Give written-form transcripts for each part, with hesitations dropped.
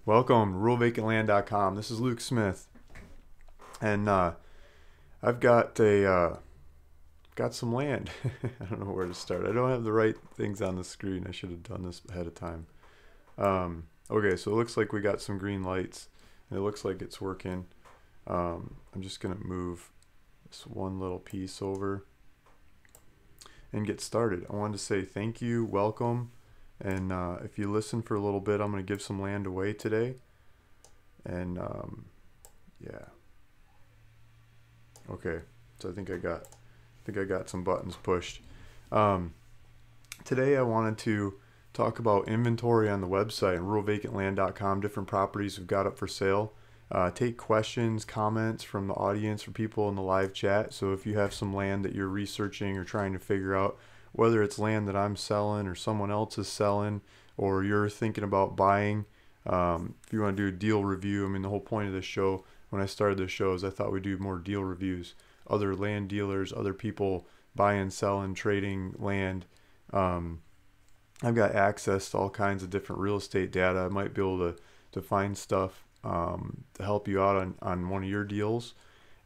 Welcome to ruralvacantland.com. This is Luke Smith, and I've got some land. I don't know where to start. I don't have the right things on the screen. I should have done this ahead of time. Okay, so it looks like we got some green lights, and it looks like it's working. I'm just gonna move this one little piece over and get started. I wanted to say thank you, welcome. And if you listen for a little bit, I'm going to give some land away today. And yeah. Okay. So I think I got some buttons pushed. Today I wanted to talk about inventory on the website, ruralvacantland.com, different properties we've got up for sale. Take questions, comments from the audience, from people in the live chat. So if you have some land that you're researching or trying to figure out, whether it's land that I'm selling or someone else is selling, or you're thinking about buying, if you want to do a deal review. I mean, the whole point of this show, when I started this show, is I thought we'd do more deal reviews. Other land dealers, other people buying, selling, trading land. I've got access to all kinds of different real estate data. I might be able to find stuff to help you out on one of your deals.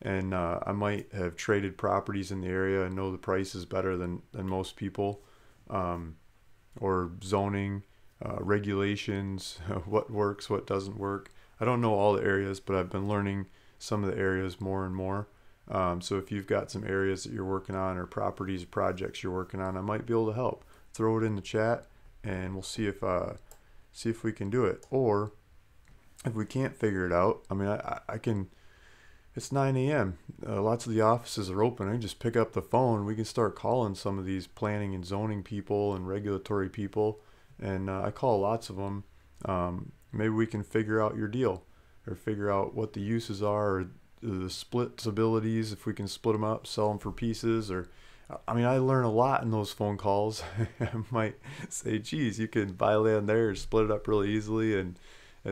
And I might have traded properties in the area and know the price is better than most people, or zoning, regulations, what works, what doesn't work. I don't know all the areas, but I've been learning some of the areas more and more. So if you've got some areas that you're working on, or properties, projects you're working on, I might be able to help. Throw it in the chat, and we'll see if we can do it. Or if we can't figure it out, I mean, I can. It's 9 a.m. Lots of the offices are open. I can just pick up the phone. We can start calling some of these planning and zoning people and regulatory people. And I call lots of them. Maybe we can figure out your deal, or figure out what the uses are, or the splitabilities, if we can split them up, sell them for pieces. Or, I mean, I learn a lot in those phone calls. I might say, geez, you can buy land there, split it up really easily and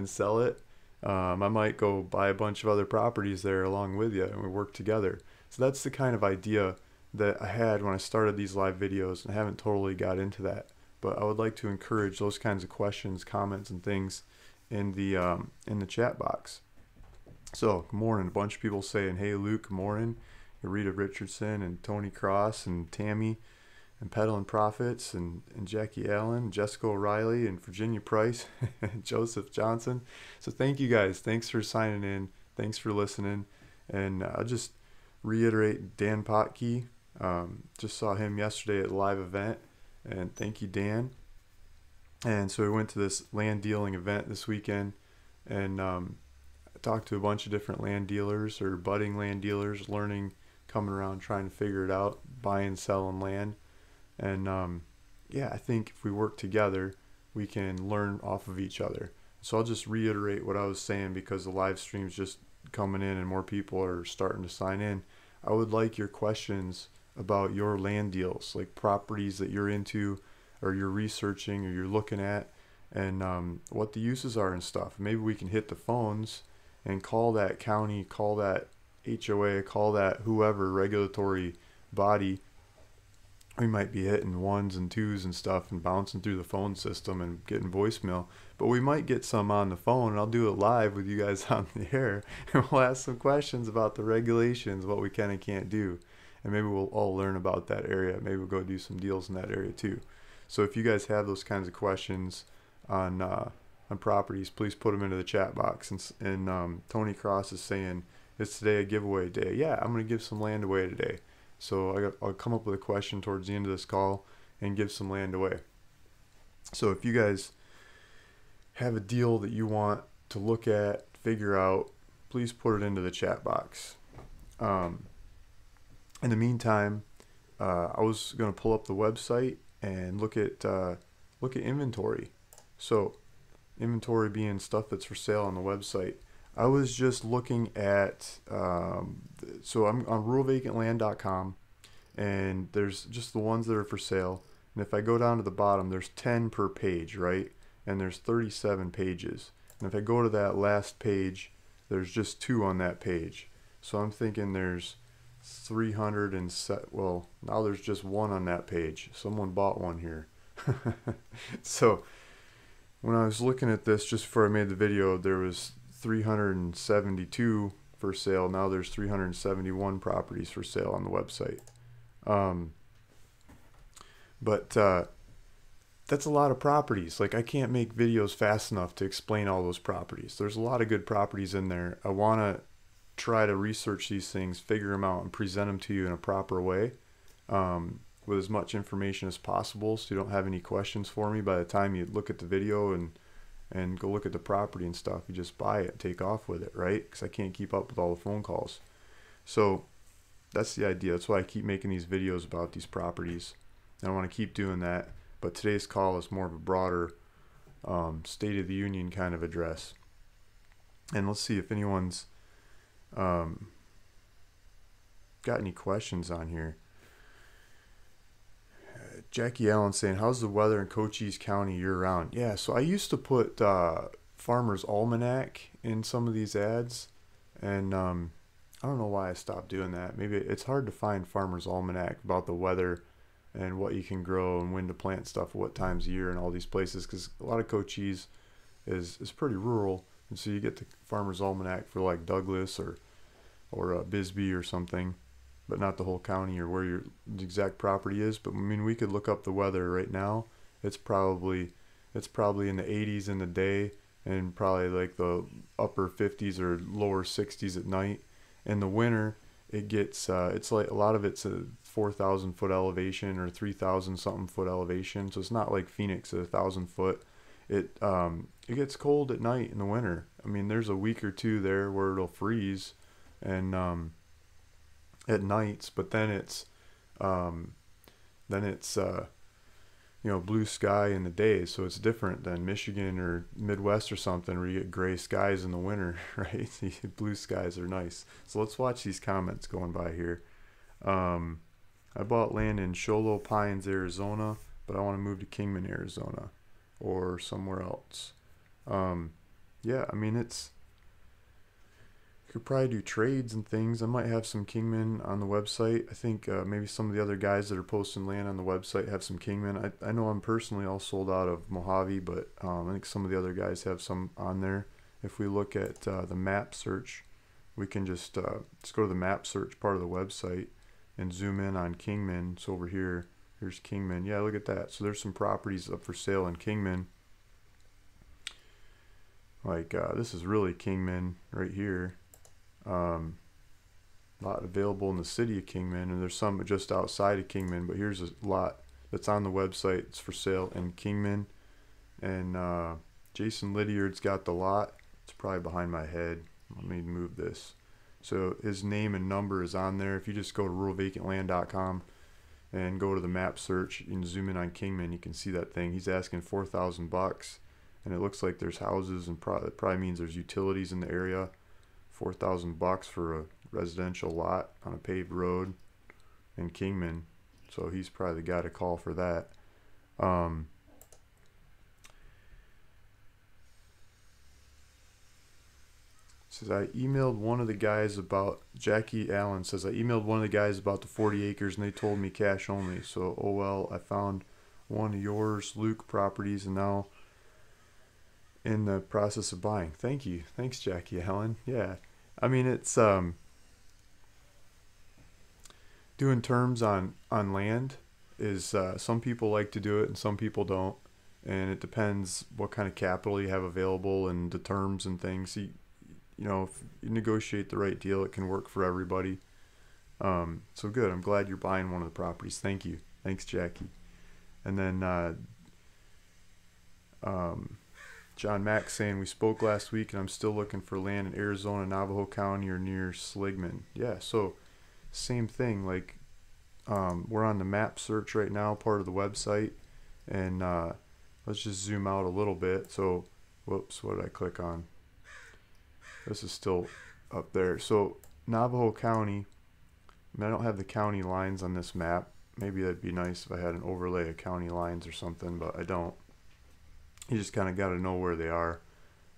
sell it. I might go buy a bunch of other properties there along with you, and we work together. So that's the kind of idea that I had when I started these live videos, and I haven't totally got into that. But I would like to encourage those kinds of questions, comments, and things in the chat box. So, good morning. A bunch of people saying, hey, Luke, good morning. Rita Richardson and Tony Cross and Tammy and Peddling Profits and Jackie Allen, Jessica O'Reilly, and Virginia Price, and Joseph Johnson. So thank you guys. Thanks for signing in. Thanks for listening. And I'll just reiterate Dan Potke. Just saw him yesterday at a live event. And thank you, Dan. And so we went to this land dealing event this weekend. And I talked to a bunch of different land dealers, or budding land dealers, learning, coming around, trying to figure it out, buying, selling land. And yeah, I think if we work together, we can learn off of each other. So I'll just reiterate what I was saying, because the live stream's just coming in and more people are starting to sign in. I would like your questions about your land deals, like properties that you're into, or you're researching, or you're looking at, and what the uses are and stuff. Maybe we can hit the phones and call that county, call that HOA, call that whoever regulatory body. We might be hitting ones and twos and stuff and bouncing through the phone system and getting voicemail, but we might get some on the phone, and I'll do it live with you guys on the air, and we'll ask some questions about the regulations, what we can and can't do, and maybe we'll all learn about that area. Maybe we'll go do some deals in that area too. So if you guys have those kinds of questions on properties, please put them into the chat box. And Tony Cross is saying, is today a giveaway day? Yeah, I'm going to give some land away today. So I'll come up with a question towards the end of this call and give some land away. So if you guys have a deal that you want to look at, figure out, please put it into the chat box. In the meantime, I was going to pull up the website and look at inventory. So inventory being stuff that's for sale on the website. I was just looking at, so I'm on ruralvacantland.com, and there's just the ones that are for sale. And if I go down to the bottom, there's 10 per page, right? And there's 37 pages. And if I go to that last page, there's just 2 on that page. So I'm thinking there's 300 and well, now there's just 1 on that page. Someone bought one here. So when I was looking at this just before I made the video, there was 372 for sale. Now there's 371 properties for sale on the website. But that's a lot of properties. Like, I can't make videos fast enough to explain all those properties. There's a lot of good properties in there. I want to try to research these things, figure them out, and present them to you in a proper way, with as much information as possible, so you don't have any questions for me by the time you look at the video and go look at the property and stuff. You just buy it, take off with it, right? Because I can't keep up with all the phone calls. So that's the idea. That's why I keep making these videos about these properties, and I want to keep doing that. But today's call is more of a broader State of the Union kind of address. And let's see if anyone's got any questions on here. Jackie Allen saying, how's the weather in Cochise County year-round? Yeah, so I used to put Farmer's Almanac in some of these ads, and I don't know why I stopped doing that. Maybe it's hard to find Farmer's Almanac about the weather and what you can grow and when to plant stuff, what times of year, and all these places, because a lot of Cochise is pretty rural, and so you get the Farmer's Almanac for like Douglas or Bisbee or something, but not the whole county or where your exact property is. But I mean, we could look up the weather right now. It's probably in the 80s in the day, and probably like the upper 50s or lower 60s at night. In the winter, it gets it's like a lot of it's a 4,000 foot elevation or 3,000 something foot elevation, so it's not like Phoenix at 1,000 foot. It gets cold at night in the winter. I mean, there's a week or two there where it'll freeze, and at nights, but then it's blue sky in the day, so it's different than Michigan or Midwest or something where you get gray skies in the winter, right? Blue skies are nice. So let's watch these comments going by here. I bought land in Sholo Pines, Arizona, but I want to move to Kingman, Arizona, or somewhere else. Yeah, I mean, could probably do trades and things. I might have some Kingman on the website. I think maybe some of the other guys that are posting land on the website have some Kingman. I know I'm personally all sold out of Mojave, but I think some of the other guys have some on there. If we look at the map search, we can just go to the map search part of the website and zoom in on Kingman. So over here, here's Kingman. Yeah, look at that. So there's some properties up for sale in Kingman. Like this is really Kingman right here. Lot available in the city of Kingman, and there's some just outside of Kingman, but here's a lot that's on the website. It's for sale in Kingman, and Jason Lydiard's got the lot. It's probably behind my head. Let me move this. So his name and number is on there. If you just go to ruralvacantland.com and go to the map search and zoom in on Kingman, you can see that thing. He's asking $4,000, and it looks like there's houses, and that probably means there's utilities in the area. $4,000 for a residential lot on a paved road in Kingman, so he's probably the guy to call for that. Says I emailed one of the guys about, Jackie Allen says, I emailed one of the guys about the 40 acres and they told me cash only. So, oh well, I found one of yours, Luke Properties, and now in the process of buying. Thank you. Thanks, Jackie Allen. Yeah. I mean, it's doing terms on land is some people like to do it and some people don't, and it depends what kind of capital you have available and the terms and things. You know, if you negotiate the right deal, it can work for everybody. So good. I'm glad you're buying one of the properties. Thank you. Thanks, Jackie. And then John Mack saying, we spoke last week and I'm still looking for land in Arizona, Navajo County or near Sligman. Yeah, so same thing. Like we're on the map search right now, part of the website, and let's just zoom out a little bit. So, whoops, what did I click on? This is still up there. So Navajo County, I mean, I don't have the county lines on this map. Maybe that'd be nice if I had an overlay of county lines or something, but I don't. You just kind of got to know where they are.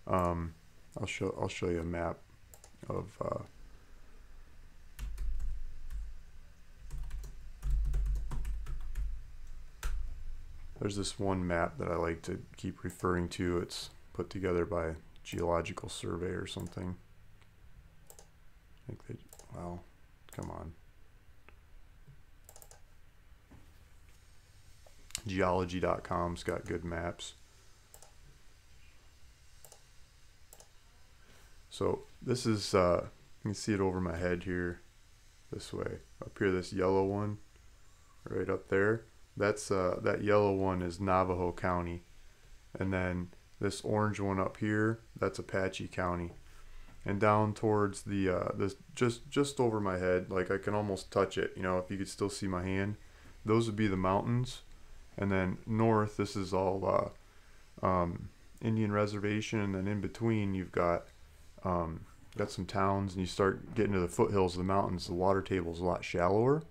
I'll show you a map of There's this one map that I like to keep referring to. It's put together by Geological Survey or something. I think they, well, come on. Geology.com's got good maps. So this is, you can see it over my head here, this way. Up here, this yellow one, right up there. That's that yellow one is Navajo County, and then this orange one up here, that's Apache County. And down towards the this just over my head, like I can almost touch it. You know, if you could still see my hand, those would be the mountains. And then north, this is all Indian reservation, and then in between you've got some towns, and you start getting to the foothills of the mountains. The water table is a lot shallower.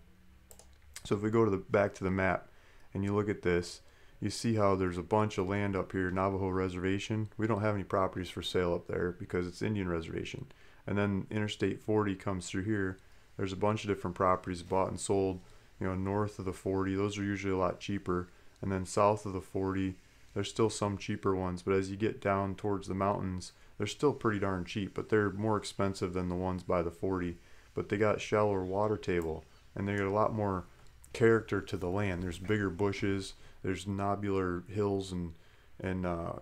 So if we go to the back to the map and you look at this, you see how there's a bunch of land up here, Navajo reservation. We don't have any properties for sale up there because it's Indian reservation. And then Interstate 40 comes through here. There's a bunch of different properties bought and sold, you know, north of the 40. Those are usually a lot cheaper. And then south of the 40, there's still some cheaper ones, but as you get down towards the mountains, they're still pretty darn cheap, but they're more expensive than the ones by the 40. But they got shallower water table, and they got a lot more character to the land. There's bigger bushes, there's nobular hills and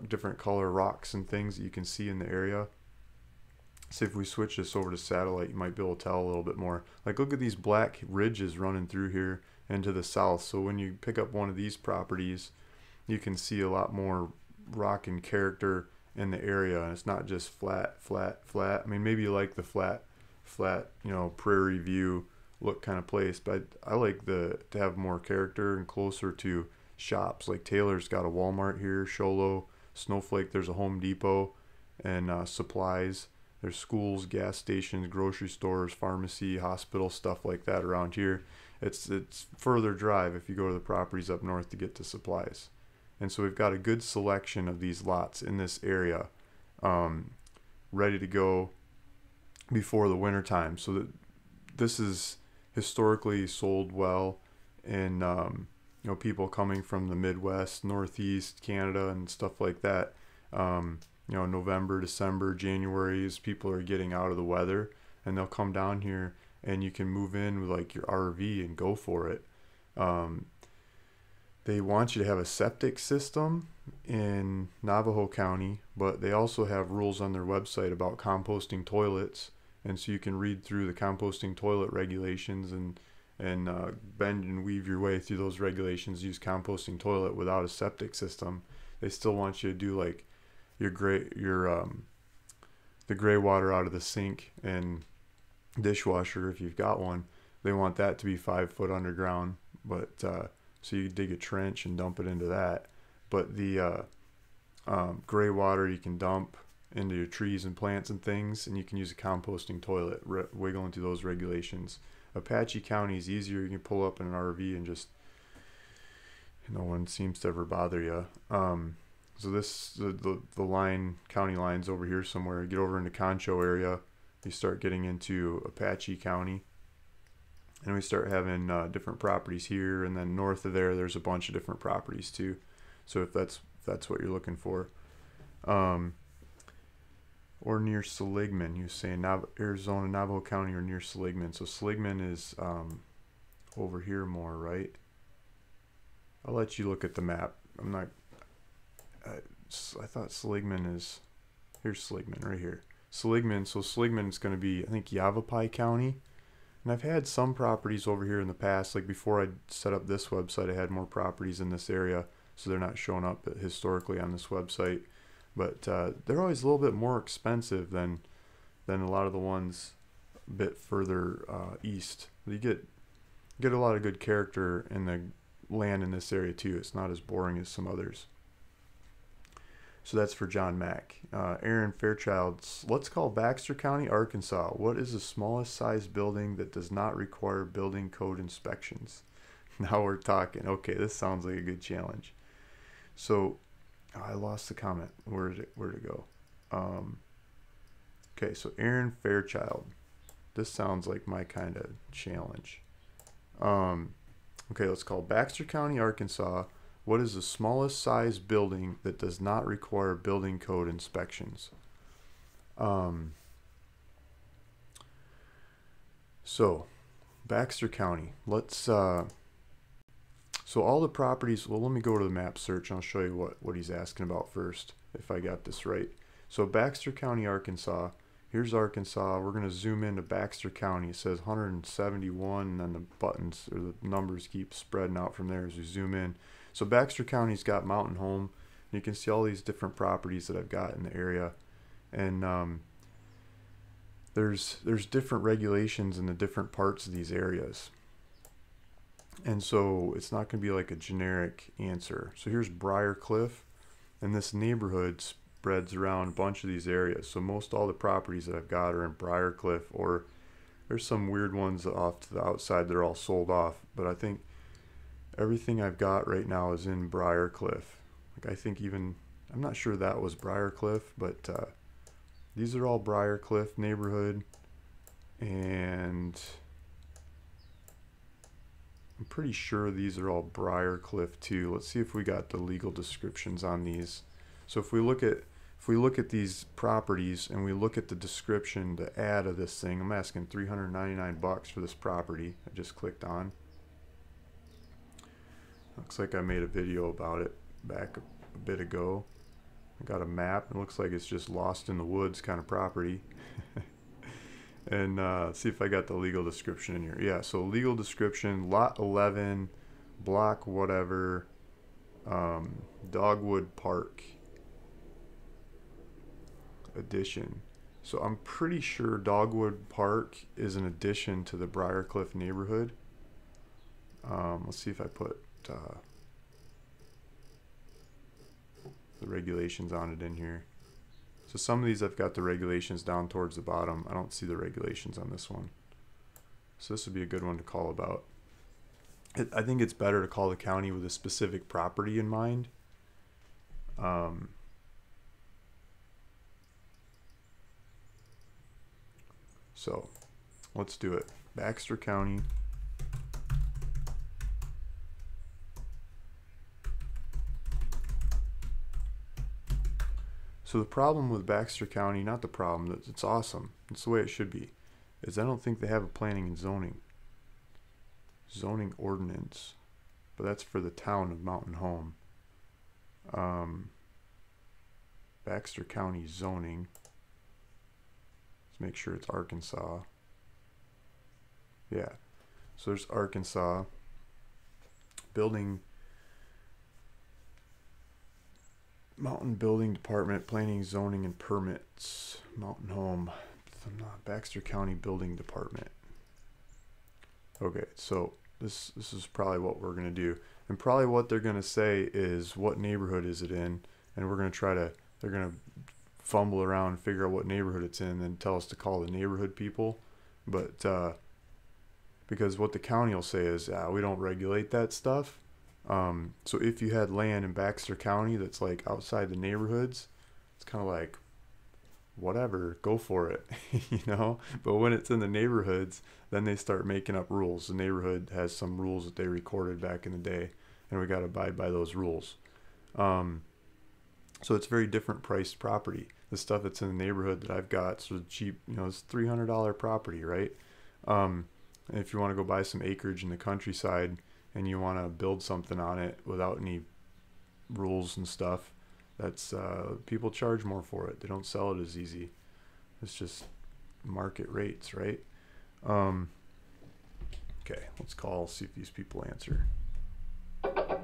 different color rocks and things that you can see in the area. So if we switch this over to satellite, you might be able to tell a little bit more. Like, look at these black ridges running through here and to the south. So when you pick up one of these properties, you can see a lot more rock and character in the area, and it's not just flat. I mean, maybe you like the flat, you know, prairie view look kind of place, but I like to have more character and closer to shops. Like Taylor's got a Walmart here, Sholo, Snowflake, there's a Home Depot, and supplies. There's schools, gas stations, grocery stores, pharmacy, hospital, stuff like that around here. It's further drive if you go to the properties up north to get to supplies. And so we've got a good selection of these lots in this area, ready to go before the winter time. So that this is historically sold well, and you know, people coming from the Midwest, Northeast, Canada, and stuff like that. You know, November, December, January, as people are getting out of the weather, and they'll come down here, and you can move in with like your RV and go for it. They want you to have a septic system in Navajo County, but they also have rules on their website about composting toilets, and so you can read through the composting toilet regulations and bend and weave your way through those regulations. Use composting toilet without a septic system. They still want you to do like the gray water out of the sink and dishwasher if you've got one. They want that to be 5 foot underground, but so you dig a trench and dump it into that. But the gray water you can dump into your trees and plants and things, and you can use a composting toilet, wiggling through those regulations. Apache County is easier. You can pull up in an RV and just, no one seems to ever bother you. So this the county line's over here somewhere. You get over into Concho area, you start getting into Apache County, and we start having different properties here, and then north of there's a bunch of different properties too. So if that's what you're looking for, or near Seligman, you're saying Arizona, Navajo County, or near Seligman. So Seligman is over here more, right? I'll let you look at the map. I'm not. I thought Seligman is, here's Seligman right here. Seligman, so Seligman is going to be, I think, Yavapai County. And I've had some properties over here in the past. Like before I set up this website, I had more properties in this area, so they're not showing up historically on this website. But they're always a little bit more expensive than a lot of the ones a bit further east. You get a lot of good character in the land in this area too. It's not as boring as some others. So that's for John Mack. Aaron Fairchild, let's call Baxter County, Arkansas. What is the smallest size building that does not require building code inspections? Now we're talking. Okay, this sounds like a good challenge. So I lost the comment. Where'd it go? Okay, so Aaron Fairchild. This sounds like my kind of challenge. Okay, let's call Baxter County, Arkansas. What is the smallest size building that does not require building code inspections? So, Baxter County. Let's so all the properties. Well, let me go to the map search and I'll show you what he's asking about first, if I got this right. So Baxter County, Arkansas. Here's Arkansas. We're going to zoom into Baxter County. It says 171, and then the buttons or the numbers keep spreading out from there as we zoom in. So Baxter County's got Mountain Home. You can see all these different properties that I've got in the area, and there's different regulations in the different parts of these areas, and so it's not going to be like a generic answer. So here's Briar Cliff, and this neighborhood spreads around a bunch of these areas. So most all the properties that I've got are in Briar Cliff, or there's some weird ones off to the outside. They're all sold off, but I think everything I've got right now is in Briar Cliff. Like I think even, I'm not sure that was Briar Cliff, but these are all Briar Cliff neighborhood, and I'm pretty sure these are all Briar Cliff too. Let's see if we got the legal descriptions on these. So if we look at these properties and we look at the description, the ad of this thing, I'm asking $399 for this property. I just clicked on. Looks like I made a video about it back a bit ago. I got a map. It looks like it's just lost in the woods kind of property. And see if I got the legal description in here. Yeah, so legal description, lot 11, block whatever, Dogwood Park addition. So I'm pretty sure Dogwood Park is an addition to the Briar Cliff neighborhood. Let's see if I put the regulations on it in here. So some of these I've got the regulations down towards the bottom. I don't see the regulations on this one. So this would be a good one to call about. I think it's better to call the county with a specific property in mind. So let's do it. Baxter County. So the problem with Baxter County, not the problem, it's awesome, it's the way it should be, is I don't think they have a planning and zoning ordinance, but that's for the town of Mountain Home. Baxter County zoning, let's make sure it's Arkansas. Yeah, so there's Arkansas. Mountain Building Department, Planning, Zoning, and Permits. Mountain Home. Baxter County Building Department. Okay, so this is probably what we're going to do. And probably what they're going to say is what neighborhood is it in. And we're going to they're going to fumble around and figure out what neighborhood it's in and then tell us to call the neighborhood people. But because what the county will say is, we don't regulate that stuff. So if you had land in Baxter County that's like outside the neighborhoods, it's kind of like, whatever, go for it, you know? But when it's in the neighborhoods, then they start making up rules. The neighborhood has some rules that they recorded back in the day, and we got to abide by those rules. So it's very different priced property. The stuff that's in the neighborhood that I've got, so cheap, you know, it's $300 property, right? And if you want to go buy some acreage in the countryside and you want to build something on it without any rules and stuff, that's people charge more for it. They don't sell it as easy. It's just market rates, right? Okay, let's call, see if these people answer. As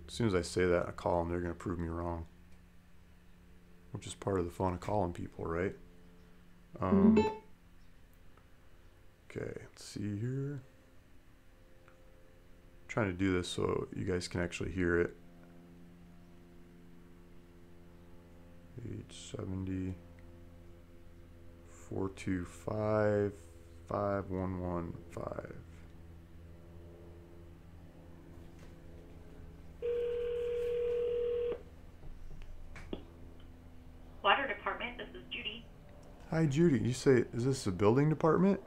soon as I say that, I call them, they're going to prove me wrong, which is part of the fun of calling people, right? Okay, let's see here. Trying to do this so you guys can actually hear it. 870 425 5115. Water department, this is Judy. Hi Judy, you say, is this the building department?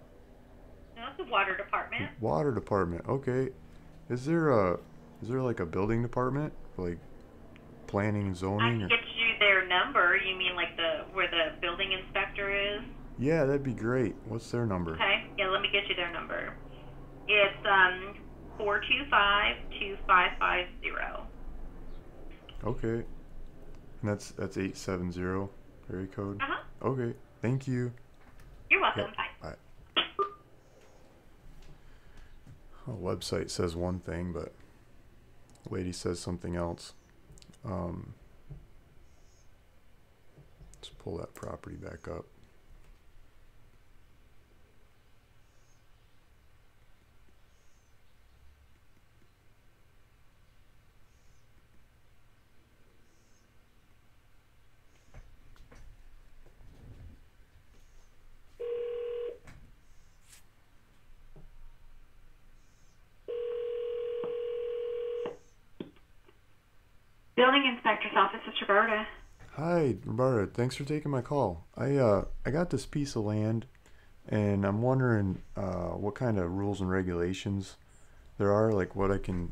No, it's the water department. Water department, okay. Is there Is there like a building department, like planning and I zoning, can or? get you their number. You mean like where the building inspector is? Yeah, that'd be great. What's their number? Okay. Yeah, let me get you their number. It's 425-2550. Okay, and that's 870 area code. Uh-huh. Okay, thank you. You're Yep. welcome. Bye. Bye. A website says one thing, but the lady says something else. Um, let's pull that property back up. Building inspector's office is Roberta. Hi, Roberta. Thanks for taking my call. I got this piece of land, and I'm wondering what kind of rules and regulations there are, like what I can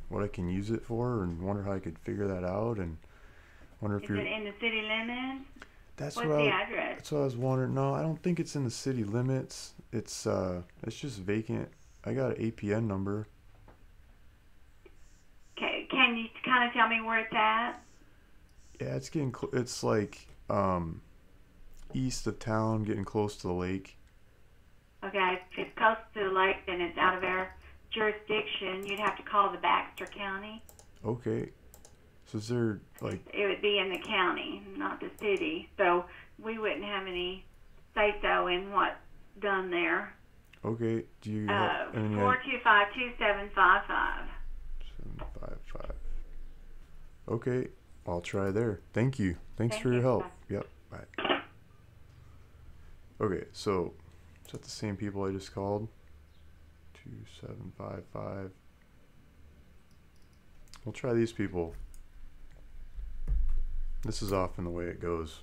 use it for, and wonder how I could figure that out, and wonder if Is you're. it in the city limits? That's What's what the I. address? That's what I was wondering. No, I don't think it's in the city limits. It's just vacant. I got an APN number. Okay, can you kind of tell me where it's at? Yeah, it's it's like east of town, getting close to the lake. Okay, if it's close to the lake, then it's out of our jurisdiction. You'd have to call the Baxter County. Okay. So is there like It would be in the county, not the city. So we wouldn't have any say-so in what's done there. okay? Do you have any 425-2755. 755? Okay, I'll try there. Thank you. Thanks Thank for your you. help. Bye. Yep. Bye. Okay, so is that the same people I just called? 2755. We'll try these people. This is often the way it goes.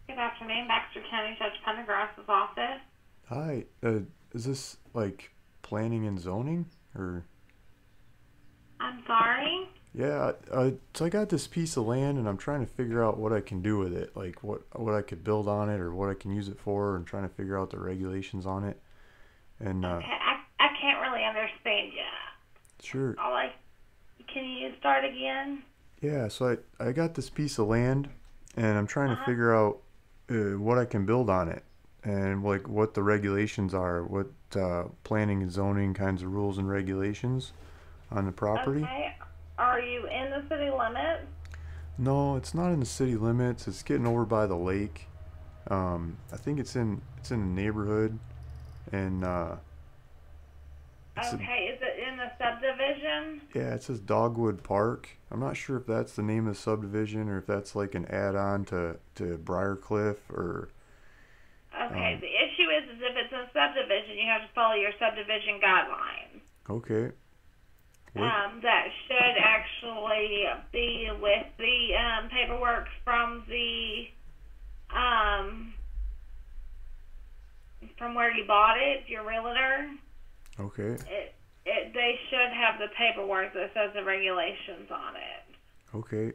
Good afternoon, Baxter County Judge Pendergrass's office. Hi, is this like planning and zoning, or? I'm sorry. Yeah, so I got this piece of land and I'm trying to figure out what I can do with it, like what I could build on it or what I can use it for, and trying to figure out the regulations on it. And Okay, I can't really understand you. sure, Can you start again? yeah. So I got this piece of land and I'm trying to Uh-huh. figure out what I can build on it, and like what the regulations are, what planning and zoning kinds of rules and regulations on the property. Okay. Are you in the city limits? No, it's not in the city limits. It's getting over by the lake. I think it's in the neighborhood, and it's Okay. Is it in the subdivision? yeah, it says Dogwood Park. I'm not sure if that's the name of the subdivision or if that's like an add-on to Briarcliff or Okay. um, The issue is if it's a subdivision, you have to follow your subdivision guidelines. okay. What? That should actually be with the paperwork from where you bought it, your realtor. Okay. They should have the paperwork that says the regulations on it. Okay.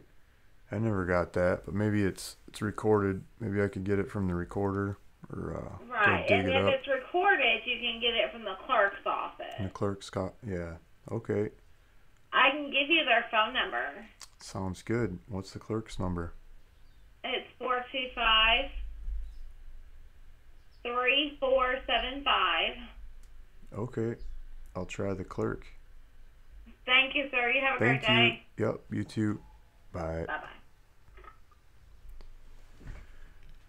I never got that, but maybe it's recorded. Maybe I could get it from the recorder or Right, go and dig it if up. it's recorded, you can get it from the clerk's And office. the clerk's got yeah. Okay. I can give you their phone number. Sounds good. What's the clerk's number? It's 425-3475. Okay. I'll try the clerk. Thank you, sir. You have a great Thank you. day. Yep, you too. Bye. Bye-bye.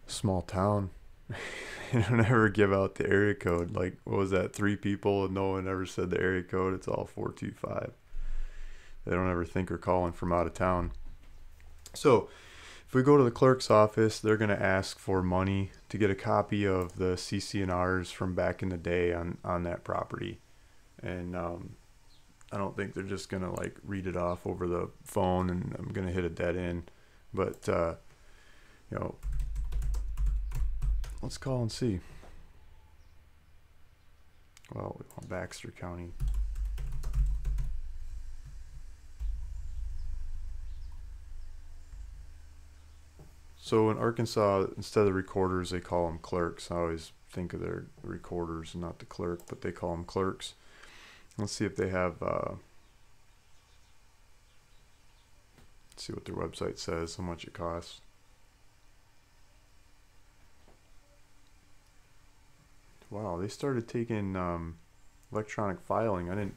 Small town. They don't ever give out the area code. Like, what was that? 3 people and no one ever said the area code. It's all 425. They don't ever think we're calling from out of town. So, if we go to the clerk's office, they're going to ask for money to get a copy of the CC&Rs from back in the day on that property. And I don't think they're just gonna like read it off over the phone and I'm gonna hit a dead end. But you know, let's call and see. Well, we want Baxter County. So in Arkansas, instead of recorders, they call them clerks. I always think of their recorders, not the clerk, but they call them clerks. Let's see if they have. Let's see what their website says, how much it costs. Wow, they started taking electronic filing. I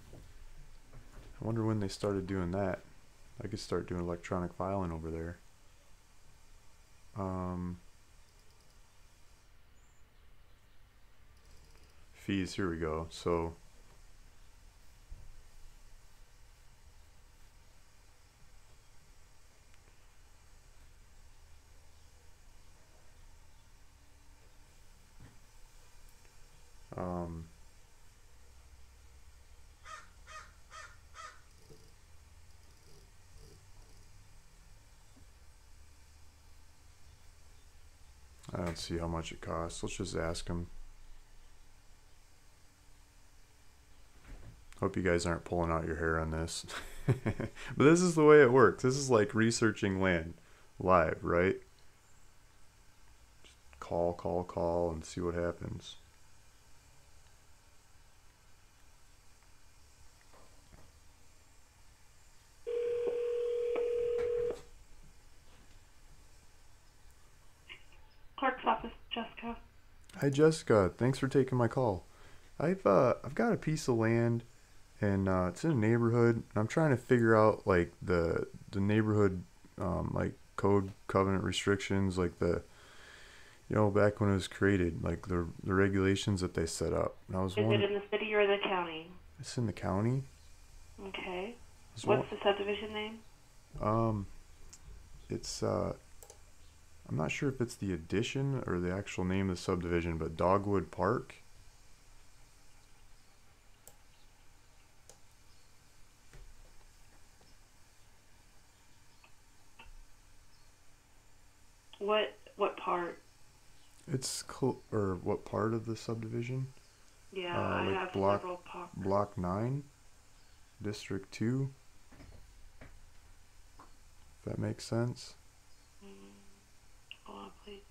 wonder when they started doing that. I could start doing electronic filing over there. Fees, here we go. So um, I don't see how much it costs. Let's just ask them. Hope you guys aren't pulling out your hair on this. But this is the way it works. This is like researching land live, right? Just call, and see what happens. Clerk's office, Jessica. Hi Jessica, thanks for taking my call. I've got a piece of land and it's in a neighborhood. And I'm trying to figure out like the neighborhood like code covenant restrictions, like the back when it was created, like the regulations that they set up. And I was Is it wondering, in the city or the county? it's in the county. Okay. I was What's the subdivision name? it's I'm not sure if it's the addition or the actual name of the subdivision, but Dogwood Park. What part? It's or what part of the subdivision? Yeah, I Like have block several parts. block 9, District 2. If that makes sense. Hold on, please.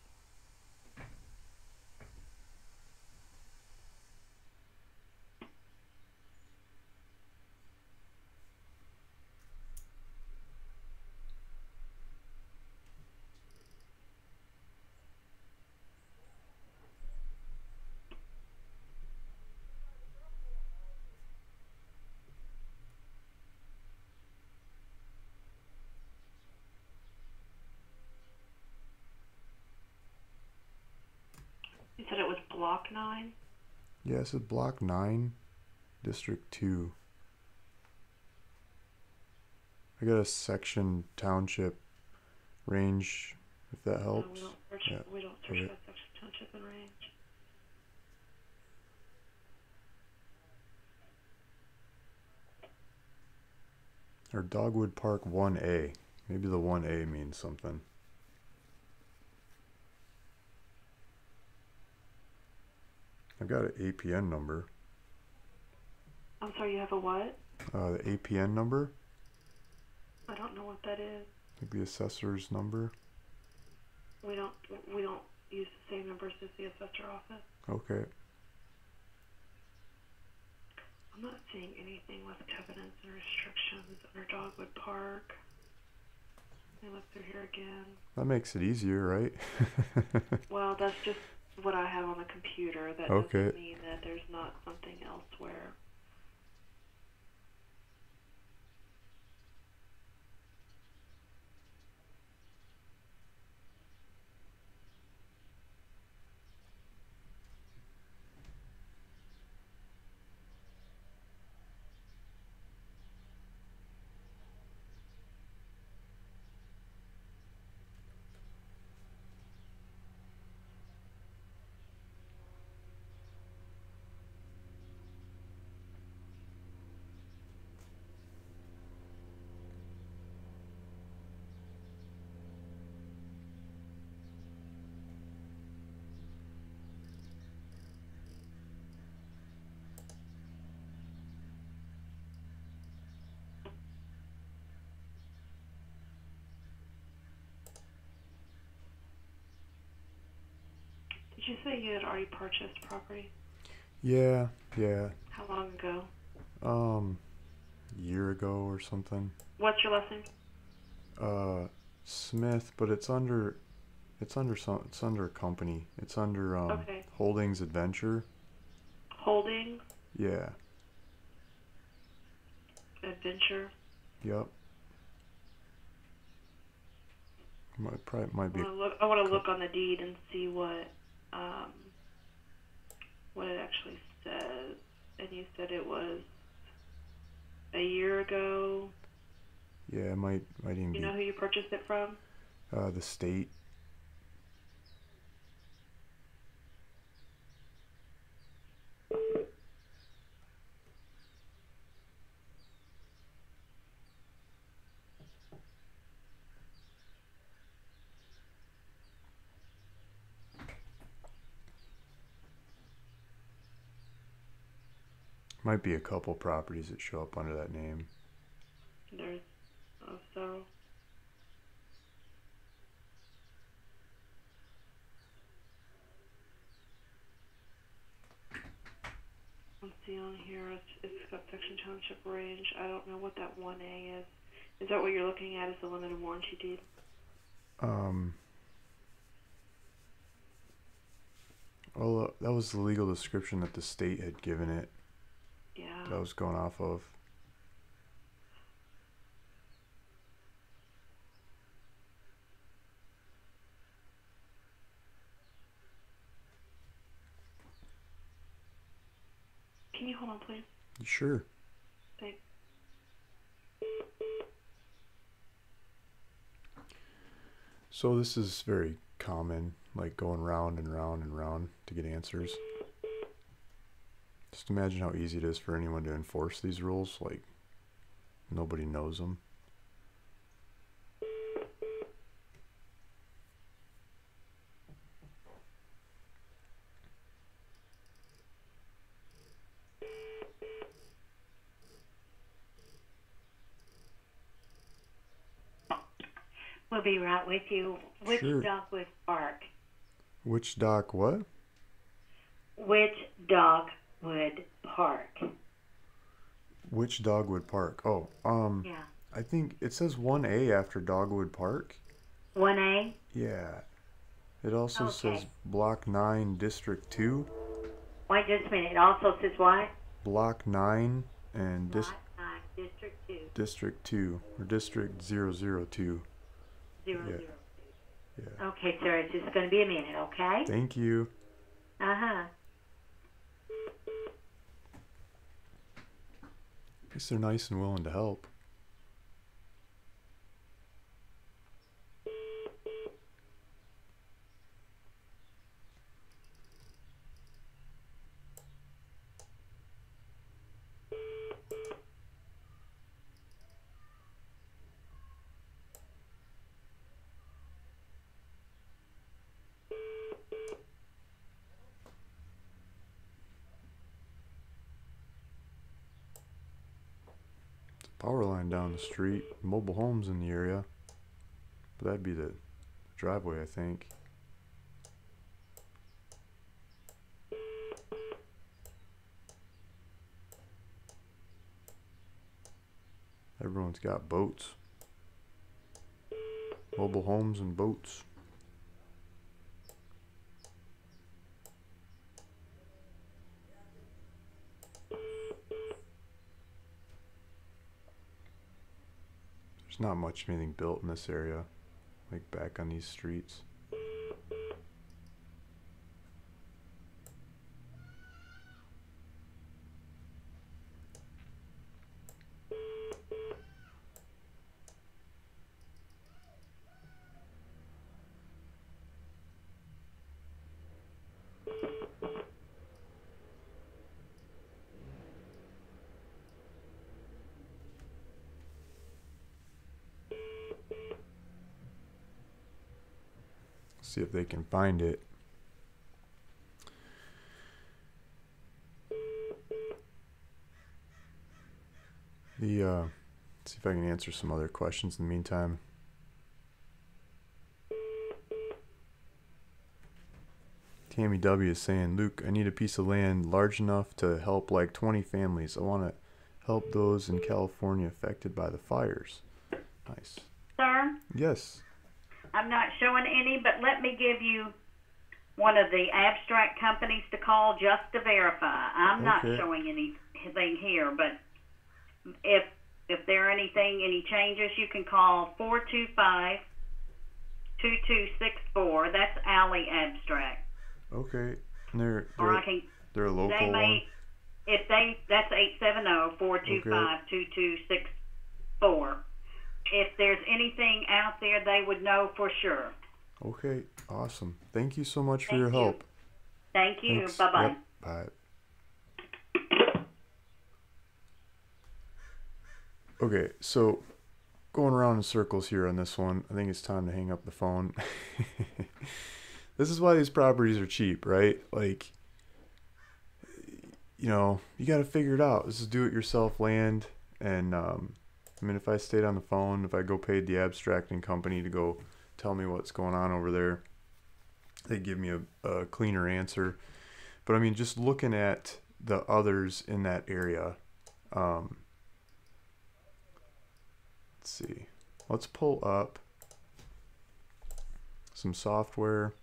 You said it was block 9? Yeah, it said block 9, District 2. I got a section township range, if that No, helps. we don't search. Yeah. We don't search Okay. by section, township, and range. Or Dogwood Park 1A. Maybe the 1A means something. I've got an APN number. I'm sorry, you have a what? The APN number, I don't know what that is. like the assessor's number. We don't use the same numbers as the assessor office. Okay. I'm not seeing anything with covenants and restrictions under Dogwood Park. Let me look through here again. That makes it easier, right? Well, that's just what I have on the computer. That Okay. doesn't mean that there's not something elsewhere. Did you say you had already purchased property? Yeah, yeah. How long ago? Year ago or something. What's your last name? Smith, but it's under a company. It's under Okay. Holdings Adventure. Holdings Yeah. Adventure. Yep. Might be. I want to look on the deed and see what it actually says. And you said it was a year ago. Yeah, it might even Do be. you know who you purchased it from? The state. Might be a couple properties that show up under that name. There's several. Let's see on here. It's got section township range. I don't know what that 1A is. Is that what you're looking at? Is the limited warranty deed? Well, that was the legal description that the state had given it. Yeah. That I was going off of. Can you hold on, please? Sure. Thanks. So this is very common, like going round and round and round to get answers. Just imagine how easy it is for anyone to enforce these rules. Like, nobody knows them. We'll be right with you. Which Sure. Dogwood Park? Which dock what? Which Dogwood Park? Which Dogwood Park? Oh, Yeah. I think it says 1A after Dogwood Park. 1A? Yeah. It also says Okay. Block 9, District 2. Wait just a minute. It also says what? Block 9 and Lot 9, District 2, District 2, or District 002. 002. Yeah. Okay, sir. It's just going to be a minute, okay? Thank you. Uh-huh. At least they're nice and willing to help. Power line down the street, mobile homes in the area. But that'd be the driveway, I think. Everyone's got boats. Mobile homes and boats. There's not much of anything built in this area, like back on these streets. See if they can find it. See if I can answer some other questions in the meantime. Tammy W is saying, Luke, I need a piece of land large enough to help like 20 families. I want to help those in California affected by the fires. Nice. Sir, Yes. I'm not showing any, but let me give you one of the abstract companies to call just to verify. I'm not Okay. showing anything here, but if there are any changes, you can call 425-2264. That's Alley Abstract. Okay. And they're Or I can, they're a local they one. may, that's 870-425-2264. If there's anything out there, they would know for sure. Okay. Awesome. Thank you so much for Thank your you. help. Thank you. Thanks. Bye-bye. Yep. Bye. Okay, so going around in circles here on this one, I think it's time to hang up the phone. This is why these properties are cheap, right? Like, you know, you got to figure it out. This is do-it-yourself land, and I mean, if I stayed on the phone, if I go paid the abstracting company to go tell me what's going on over there, they'd give me a cleaner answer. But I mean, just looking at the others in that area, let's see. Let's pull up some software.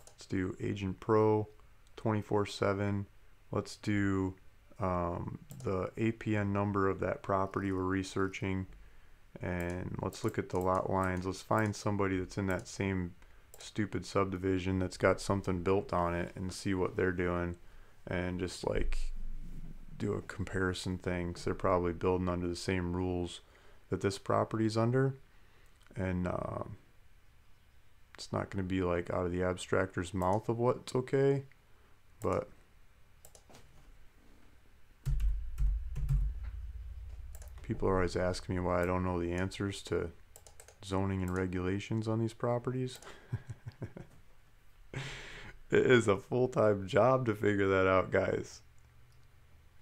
Let's do Agent Pro 24/7. Let's do the APN number of that property we're researching, and let's look at the lot lines. Let's find somebody that's in that same stupid subdivision that's got something built on it and see what they're doing, and just like do a comparison thing. So they're probably building under the same rules that this property's under, and it's not going to be like out of the abstractor's mouth of what's okay, but people are always asking me why I don't know the answers to zoning and regulations on these properties. It is a full-time job to figure that out, guys.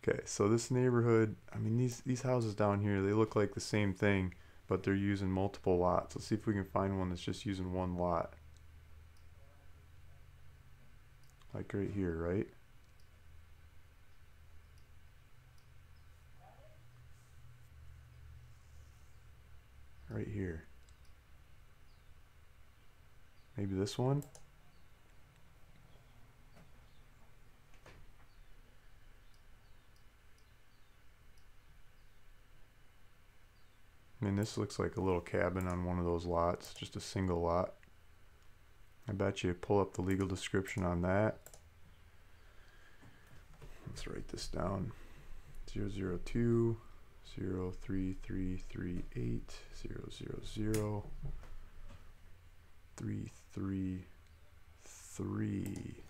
Okay, so this neighborhood, I mean, these houses down here, they look like the same thing, but they're using multiple lots. Let's see if we can find one that's just using one lot. Like right here, right? Right here. Maybe this one? I mean, this looks like a little cabin on one of those lots, just a single lot. I bet you pull up the legal description on that. Let's write this down. 002 03338 000 33338.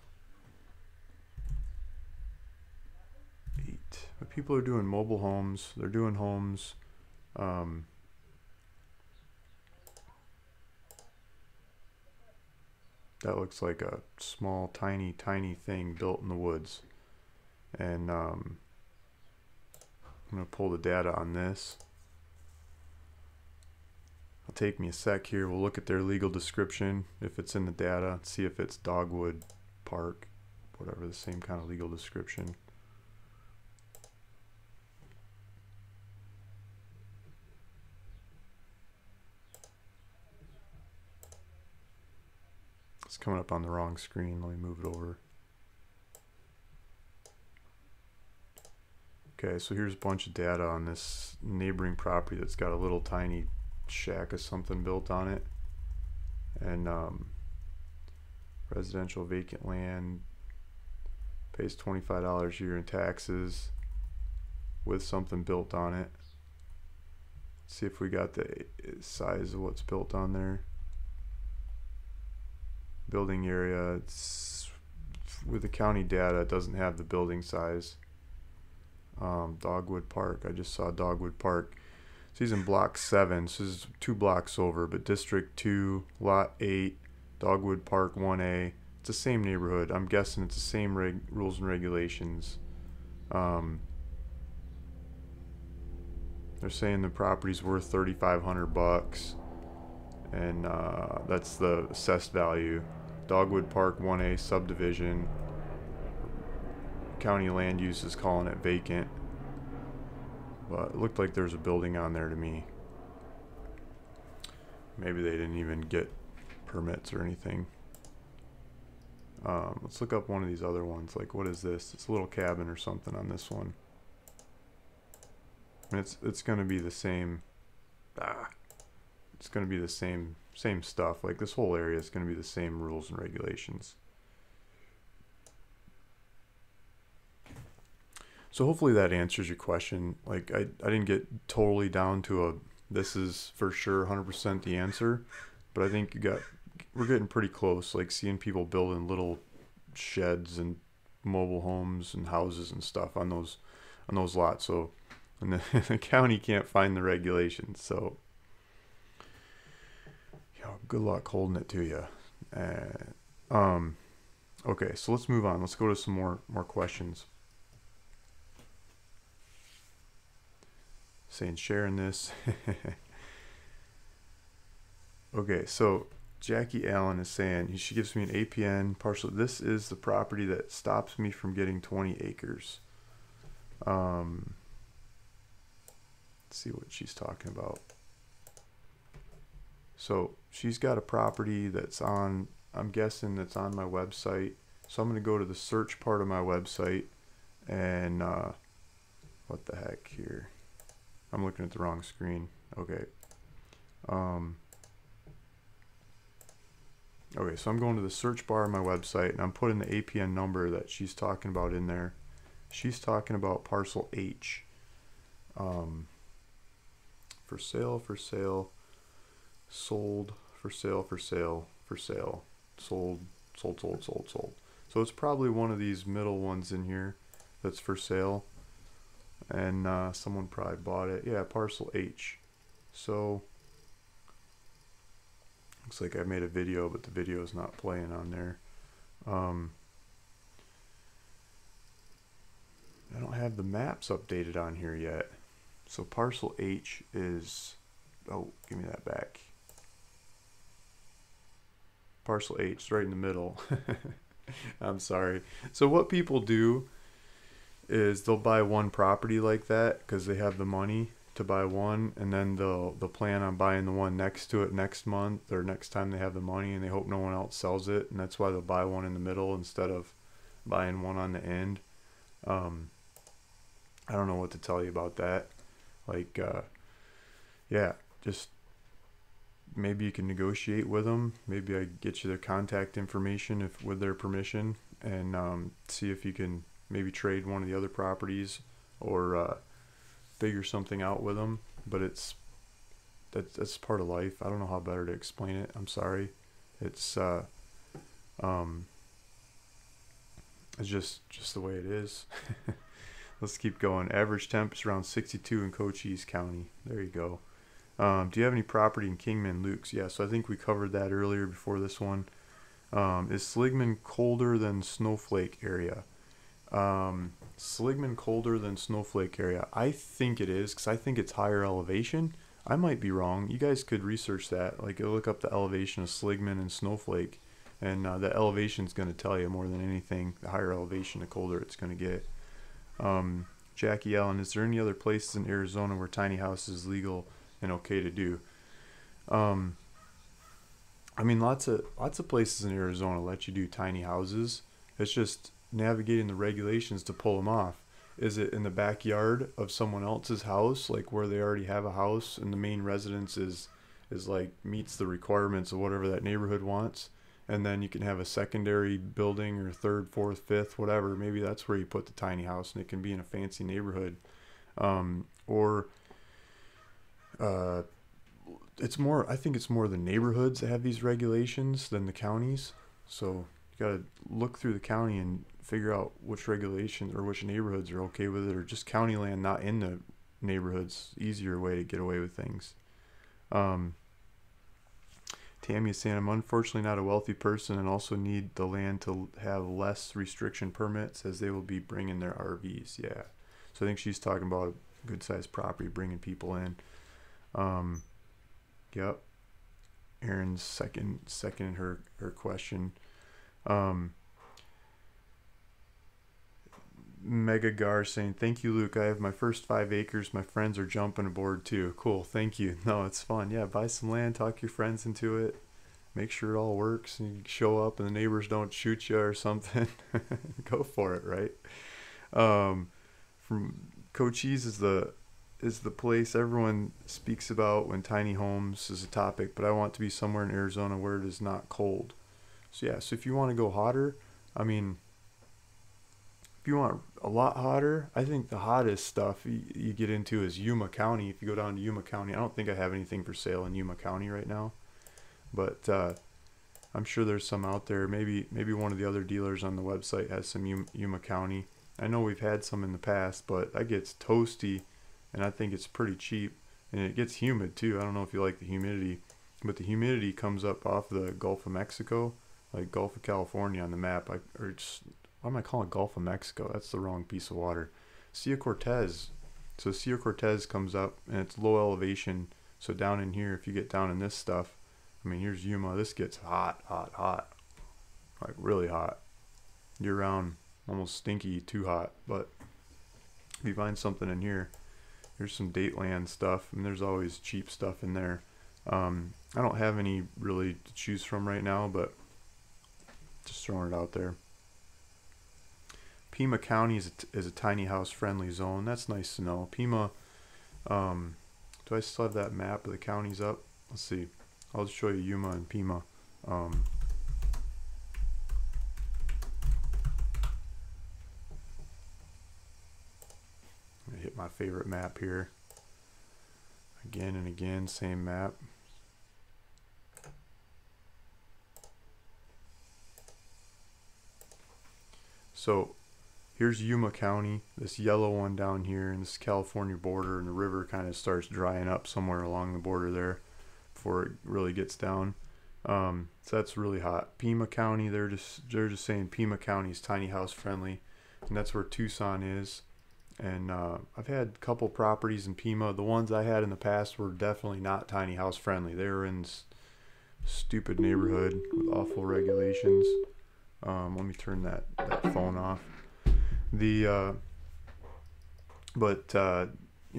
But people are doing mobile homes. They're doing homes. That looks like a small, tiny thing built in the woods. And I'm going to pull the data on this. It'll take me a sec here. We'll look at their legal description, if it's in the data, see if it's Dogwood Park, whatever, the same kind of legal description. It's coming up on the wrong screen. Let me move it over. Okay, so here's a bunch of data on this neighboring property that's got a little tiny shack of something built on it. And residential vacant land, pays $25 a year in taxes with something built on it. Let's see if we got the size of what's built on there. Building area, it's with the county data, it doesn't have the building size. Dogwood Park, I just saw Dogwood Park. So he's in block 7, so this is 2 blocks over, but District 2, Lot 8, Dogwood Park 1A. It's the same neighborhood. I'm guessing it's the same rules and regulations. They're saying the property's worth $3,500 bucks, and that's the assessed value. Dogwood Park 1A subdivision. County land use is calling it vacant. But it looked like there's a building on there to me. Maybe they didn't even get permits or anything. Let's look up one of these other ones. Like, what is this? It's a little cabin or something on this one. And it's going to be the same. It's going to be the same stuff. Like, this whole area is going to be the same rules and regulations. So hopefully that answers your question. Like, I didn't get totally down to a this is for sure 100% the answer, but I think we're getting pretty close. Like, seeing people building little sheds and mobile homes and houses and stuff on those lots. So, and the county can't find the regulations. So, good luck holding it to you. Okay, so let's move on. Let's go to some more questions. Saying sharing this. Okay, so Jackie Allen is saying she gives me an APN parcel. This is the property that stops me from getting 20 acres. Let's see what she's talking about. So she's got a property that's on, I'm guessing that's on my website. So I'm going to go to the search part of my website and what the heck here? I'm looking at the wrong screen. Okay. Okay, so I'm going to the search bar of my website and I'm putting the APN number that she's talking about in there. She's talking about parcel H. For sale, sold, for sale, sold. So it's probably one of these middle ones in here that's for sale. And someone probably bought it. Yeah, parcel H. So looks like I made a video, but the video is not playing on there. I don't have the maps updated on here yet. So parcel H is, oh, give me that back. Parcel H is right in the middle. I'm sorry. So what people do is they'll buy one property like that because they have the money to buy one, and then they'll plan on buying the one next to it next month or next time they have the money, and they hope no one else sells it, and that's why they'll buy one in the middle instead of buying one on the end. I don't know what to tell you about that. Like, yeah, just maybe you can negotiate with them. Maybe I get you their contact information if with their permission, and see if you can maybe trade one of the other properties or figure something out with them. But that's part of life. I don't know how better to explain it. I'm sorry. It's just the way it is. Let's keep going. Average temp is around 62 in Cochise County. There you go. Do you have any property in Kingman Lukes? Yeah, so I think we covered that earlier before this one. Is Seligman colder than Snowflake area? Seligman colder than Snowflake area? I think it is, because I think it's higher elevation. I might be wrong. You guys could research that. Like, look up the elevation of Seligman and Snowflake, and the elevation is going to tell you more than anything. The higher elevation, the colder it's going to get. Jackie Allen, is there any other places in Arizona where tiny house is legal and okay to do? I mean, lots of places in Arizona let you do tiny houses. It's just navigating the regulations to pull them off. Is it in the backyard of someone else's house, like where they already have a house and the main residence is like meets the requirements of whatever that neighborhood wants, and then you can have a secondary building or third, fourth, fifth, whatever. Maybe that's where you put the tiny house, and it can be in a fancy neighborhood. Or it's more, I think it's more the neighborhoods that have these regulations than the counties. So you got to look through the county and figure out which regulations or which neighborhoods are okay with it, or just county land not in the neighborhoods. Easier way to get away with things. Tammy is saying, I'm unfortunately not a wealthy person and also need the land to have less restriction permits as they will be bringing their RVs. Yeah. So I think she's talking about a good sized property bringing people in. Yep. Aaron's second in her question. Um, Mega Gar saying, "Thank you, Luke. I have my first 5 acres. My friends are jumping aboard too." Cool. Thank you. No, it's fun. Yeah, buy some land, talk your friends into it, make sure it all works, and you show up and the neighbors don't shoot you or something. Go for it, right? Um, from Cochise is the place everyone speaks about when tiny homes is a topic, but I want to be somewhere in Arizona where it is not cold. So yeah, so if you want to go hotter, I mean, if you want a lot hotter, I think the hottest stuff you get into is Yuma County. If you go down to Yuma County, I don't think I have anything for sale in Yuma County right now, but I'm sure there's some out there. Maybe one of the other dealers on the website has some Yuma County. I know we've had some in the past, but that gets toasty, and I think it's pretty cheap, and it gets humid too. I don't know if you like the humidity, but the humidity comes up off the Gulf of Mexico, like Gulf of California on the map. Or it's, why am I calling it Gulf of Mexico? That's the wrong piece of water. Sea Cortez. So Sea Cortez comes up, and it's low elevation. So down in here, if you get down in this stuff, I mean, here's Yuma. This gets hot, hot, hot. Like really hot. Year round, almost stinky, too hot. But if you find something in here, here's some Dateland stuff, and there's always cheap stuff in there. I don't have any really to choose from right now, but just throwing it out there. Pima County is a tiny house friendly zone. That's nice to know. Pima, do I still have that map of the counties up? Let's see. I'll just show you Yuma and Pima. I'm gonna hit my favorite map here. Again and again, same map. So here's Yuma County, this yellow one down here, and this California border, and the river kind of starts drying up somewhere along the border there before it really gets down. So that's really hot. Pima County, they're just saying Pima County is tiny house friendly, and that's where Tucson is. And I've had a couple properties in Pima. The ones I had in the past were definitely not tiny house friendly. They were in stupid neighborhood with awful regulations. Let me turn that phone off. You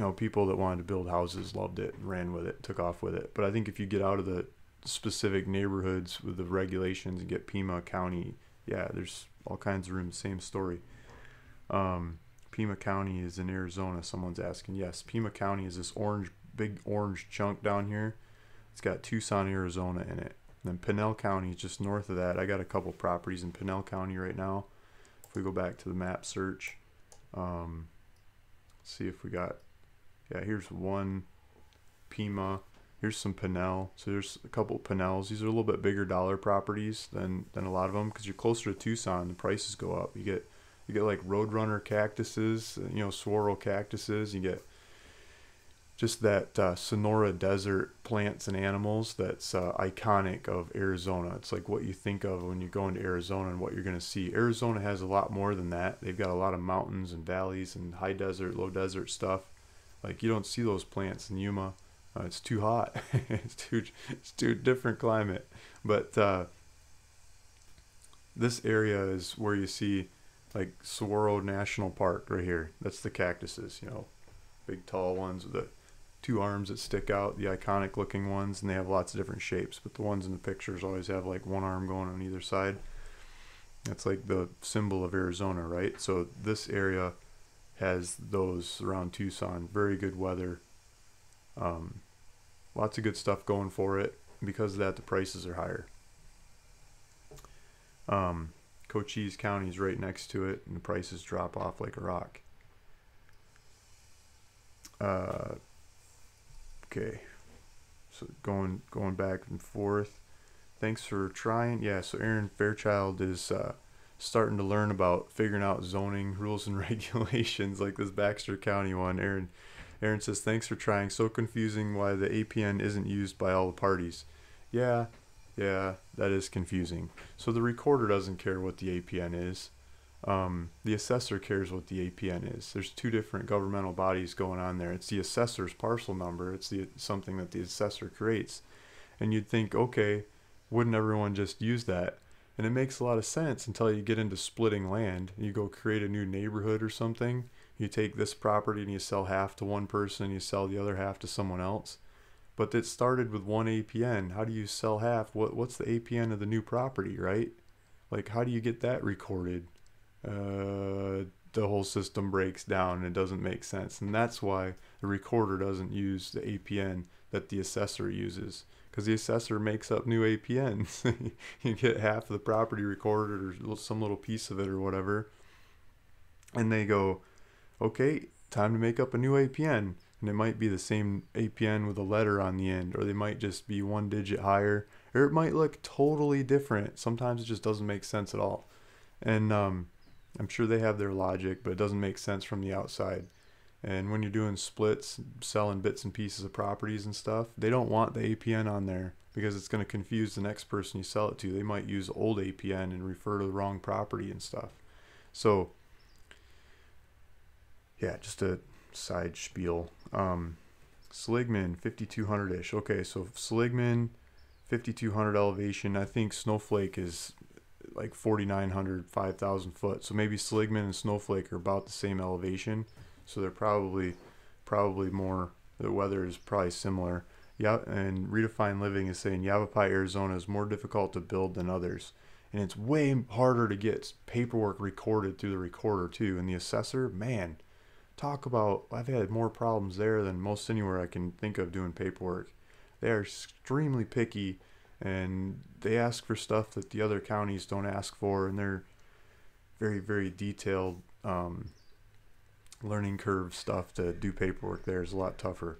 know, people that wanted to build houses loved it, ran with it, took off with it. But I think if you get out of the specific neighborhoods with the regulations and get Pima County, yeah, there's all kinds of room. Same story. Pima County is in Arizona. Someone's asking. Yes, Pima County is this big orange chunk down here. It's got Tucson, Arizona in it. And then Pinell County is just north of that. I got a couple properties in Pinell County right now. If we go back to the map search, see if we got, yeah, here's one Pima. Here's some Pinell. So there's a couple Pinells. These are a little bit bigger dollar properties than a lot of them, because you're closer to Tucson, the prices go up. You get like Roadrunner cactuses, you know, swirl cactuses. You get just that Sonora desert plants and animals that's iconic of Arizona. It's like what you think of when you go into Arizona and what you're going to see. Arizona has a lot more than that. They've got a lot of mountains and valleys and high desert, low desert stuff. Like you don't see those plants in Yuma. It's too hot. it's too different climate. But this area is where you see like Saguaro National Park right here. That's the cactuses, you know, big tall ones with the 2 arms that stick out, the iconic looking ones, and they have lots of different shapes, but the ones in the pictures always have like 1 arm going on either side. That's like the symbol of Arizona, right? So this area has those around Tucson. Very good weather. Lots of good stuff going for it. Because of that, the prices are higher. Cochise County is right next to it, and the prices drop off like a rock. Okay, so going back and forth. Thanks for trying. Yeah, so Aaron Fairchild is starting to learn about figuring out zoning rules and regulations, like this Baxter County one. Aaron says, thanks for trying. So confusing why the APN isn't used by all the parties. Yeah, that is confusing. So the recorder doesn't care what the APN is. The assessor cares what the APN is. There's 2 different governmental bodies going on there. It's the assessor's parcel number. It's something that the assessor creates. And you'd think, okay, wouldn't everyone just use that? And it makes a lot of sense until you get into splitting land. You go create a new neighborhood or something. You take this property and you sell half to one person, you sell the other half to someone else. But it started with one APN. How do you sell half? What's the APN of the new property, right? Like, how do you get that recorded? The whole system breaks down and it doesn't make sense. And that's why the recorder doesn't use the APN that the assessor uses. Because the assessor makes up new APNs. You get half of the property recorded or some little piece of it or whatever. And they go, okay, time to make up a new APN. And it might be the same APN with a letter on the end, or they might just be one digit higher, or it might look totally different. Sometimes it just doesn't make sense at all. And I'm sure they have their logic, but it doesn't make sense from the outside. And when you're doing splits, selling bits and pieces of properties and stuff, they don't want the APN on there because it's going to confuse the next person you sell it to. They might use old APN and refer to the wrong property and stuff. So, yeah, just a side spiel. Seligman 5200-ish. Okay, so Seligman 5200 elevation. I think Snowflake is like 4900, 5000 foot. So maybe Seligman and Snowflake are about the same elevation. So they're probably more. The weather is probably similar. Yeah, and Redefined Living is saying Yavapai, Arizona is more difficult to build than others, and it's way harder to get paperwork recorded through the recorder too. And the assessor, man, talk about, I've had more problems there than most anywhere I can think of doing paperwork. They are extremely picky, and they ask for stuff that the other counties don't ask for, and they're very, very detailed. Learning curve stuff to do paperwork there is a lot tougher.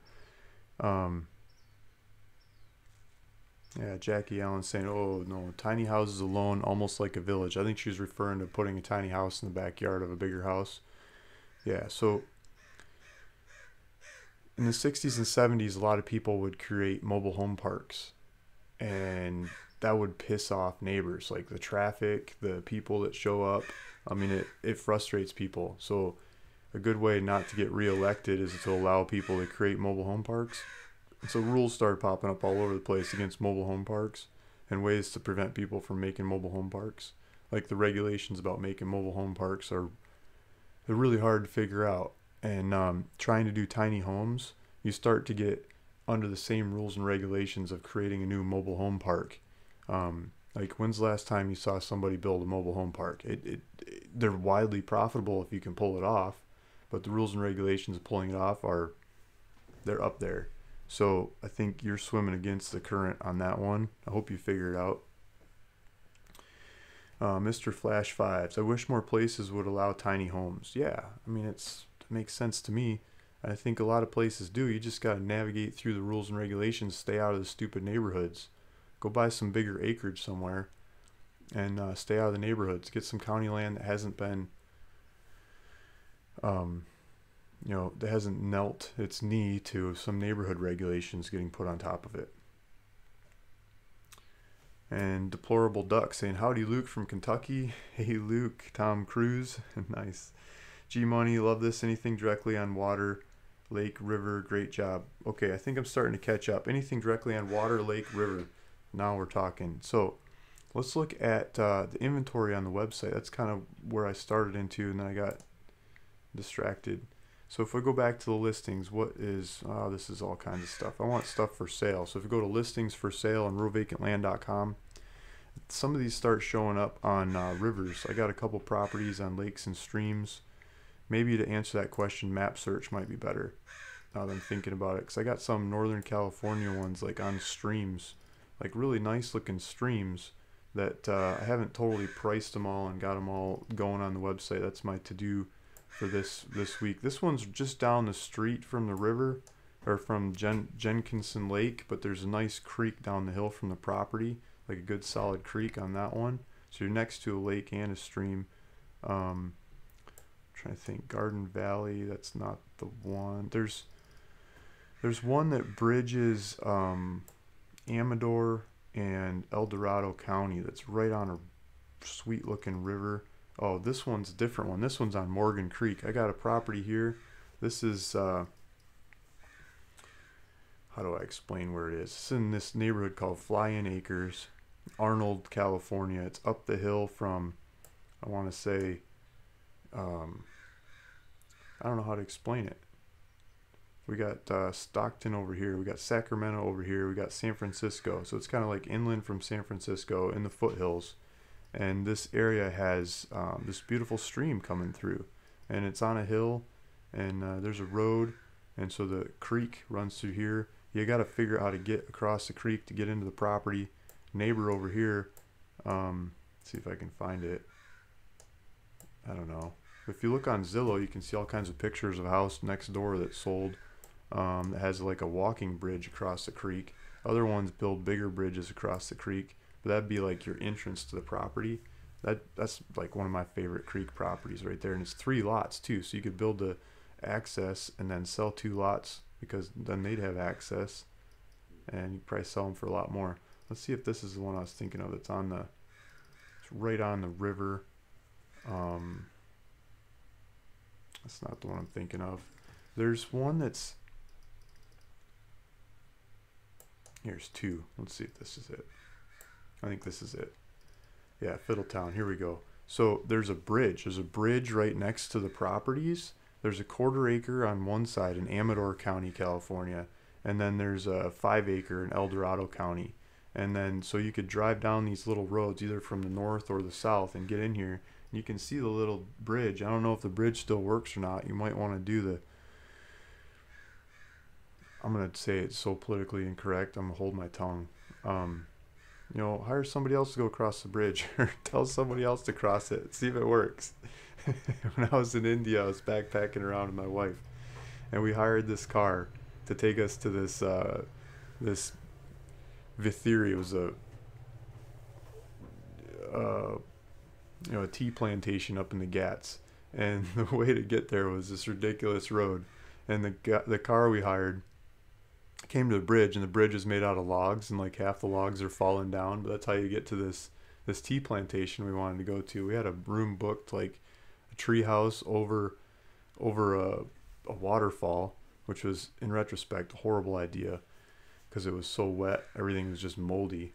Yeah, Jackie Allen saying, oh no, tiny houses alone, almost like a village. I think she was referring to putting a tiny house in the backyard of a bigger house. Yeah, so in the 60s and 70s, a lot of people would create mobile home parks, and that would piss off neighbors, like the traffic, the people that show up. I mean, it frustrates people. So a good way not to get reelected is to allow people to create mobile home parks. And so rules started popping up all over the place against mobile home parks and ways to prevent people from making mobile home parks. Like the regulations about making mobile home parks they're really hard to figure out. And trying to do tiny homes, you start to get under the same rules and regulations of creating a new mobile home park. Like, when's the last time you saw somebody build a mobile home park? They're widely profitable if you can pull it off, but the rules and regulations of pulling it off they're up there. So I think you're swimming against the current on that one. I hope you figure it out. Mr. Flash Fives, I wish more places would allow tiny homes. Yeah, I mean, it makes sense to me. I think a lot of places do. You just got to navigate through the rules and regulations, stay out of the stupid neighborhoods. Go buy some bigger acreage somewhere and stay out of the neighborhoods. Get some county land that hasn't been, that hasn't knelt its knee to some neighborhood regulations getting put on top of it. And Deplorable Duck saying, howdy Luke from Kentucky. Hey Luke, Tom Cruise. Nice. G-Money, love this. Anything directly on water, lake, river, great job. Okay, I think I'm starting to catch up. Anything directly on water, lake, river. Now we're talking. So let's look at the inventory on the website. That's kind of where I started into, and then I got distracted. So if we go back to the listings, this is all kinds of stuff. I want stuff for sale. So if you go to listings for sale on ruralvacantland.com, some of these start showing up on rivers. I got a couple properties on lakes and streams. Maybe to answer that question, map search might be better now that I'm thinking about it. Because I got some Northern California ones like on streams, like really nice looking streams that I haven't totally priced them all and got them all going on the website. That's my to-do for this week. This one's just down the street from the river, or from Jenkinson Lake, but there's a nice creek down the hill from the property, like a good solid creek on that one. So you're next to a lake and a stream. Trying to think, Garden Valley, that's not the one. There's one that bridges Amador and El Dorado County that's right on a sweet looking river. Oh, this one's a different one. This one's on Morgan Creek. I got a property here. This is, how do I explain where it is? It's in this neighborhood called Fly-In Acres. Arnold, California. It's up the hill from, I want to say, I don't know how to explain it. We got Stockton over here. We got Sacramento over here. We got San Francisco. So it's kind of like inland from San Francisco in the foothills. And this area has this beautiful stream coming through. And it's on a hill. And there's a road. And so the creek runs through here. You got to figure out how to get across the creek to get into the property. Neighbor over here. See if I can find it. I don't know. If you look on Zillow, you can see all kinds of pictures of a house next door that's sold. That has like a walking bridge across the creek. Other ones build bigger bridges across the creek, but that'd be like your entrance to the property. That's like one of my favorite creek properties right there, and it's 3 lots too, so you could build the access and then sell 2 lots because then they'd have access, and you'd probably sell them for a lot more. Let's see if this is the one I was thinking of. It's right on the river. That's not the one I'm thinking of. There's one that's Here's 2. Let's see if this is it. I think this is it. Yeah, Fiddletown. Here we go. So there's a bridge. There's a bridge right next to the properties. There's a 1/4 acre on one side in Amador County, California. And then there's a 5 acre in El Dorado County. And then so you could drive down these little roads either from the north or the south and get in here. You can see the little bridge. I don't know if the bridge still works or not. You might want to do the... I'm going to say it's so politically incorrect. I'm going to hold my tongue. You know, hire somebody else to go across the bridge or tell somebody else to cross it. See if it works. When I was in India, I was backpacking around with my wife. And we hired this car to take us to this Vithiri. It was a tea plantation up in the Ghats. And the way to get there was this ridiculous road. And the car we hired came to the bridge, and the bridge is made out of logs, and like half the logs are falling down, but that's how you get to this tea plantation we wanted to go to. We had a room booked, like a tree house over a waterfall, which was in retrospect a horrible idea because it was so wet, everything was just moldy,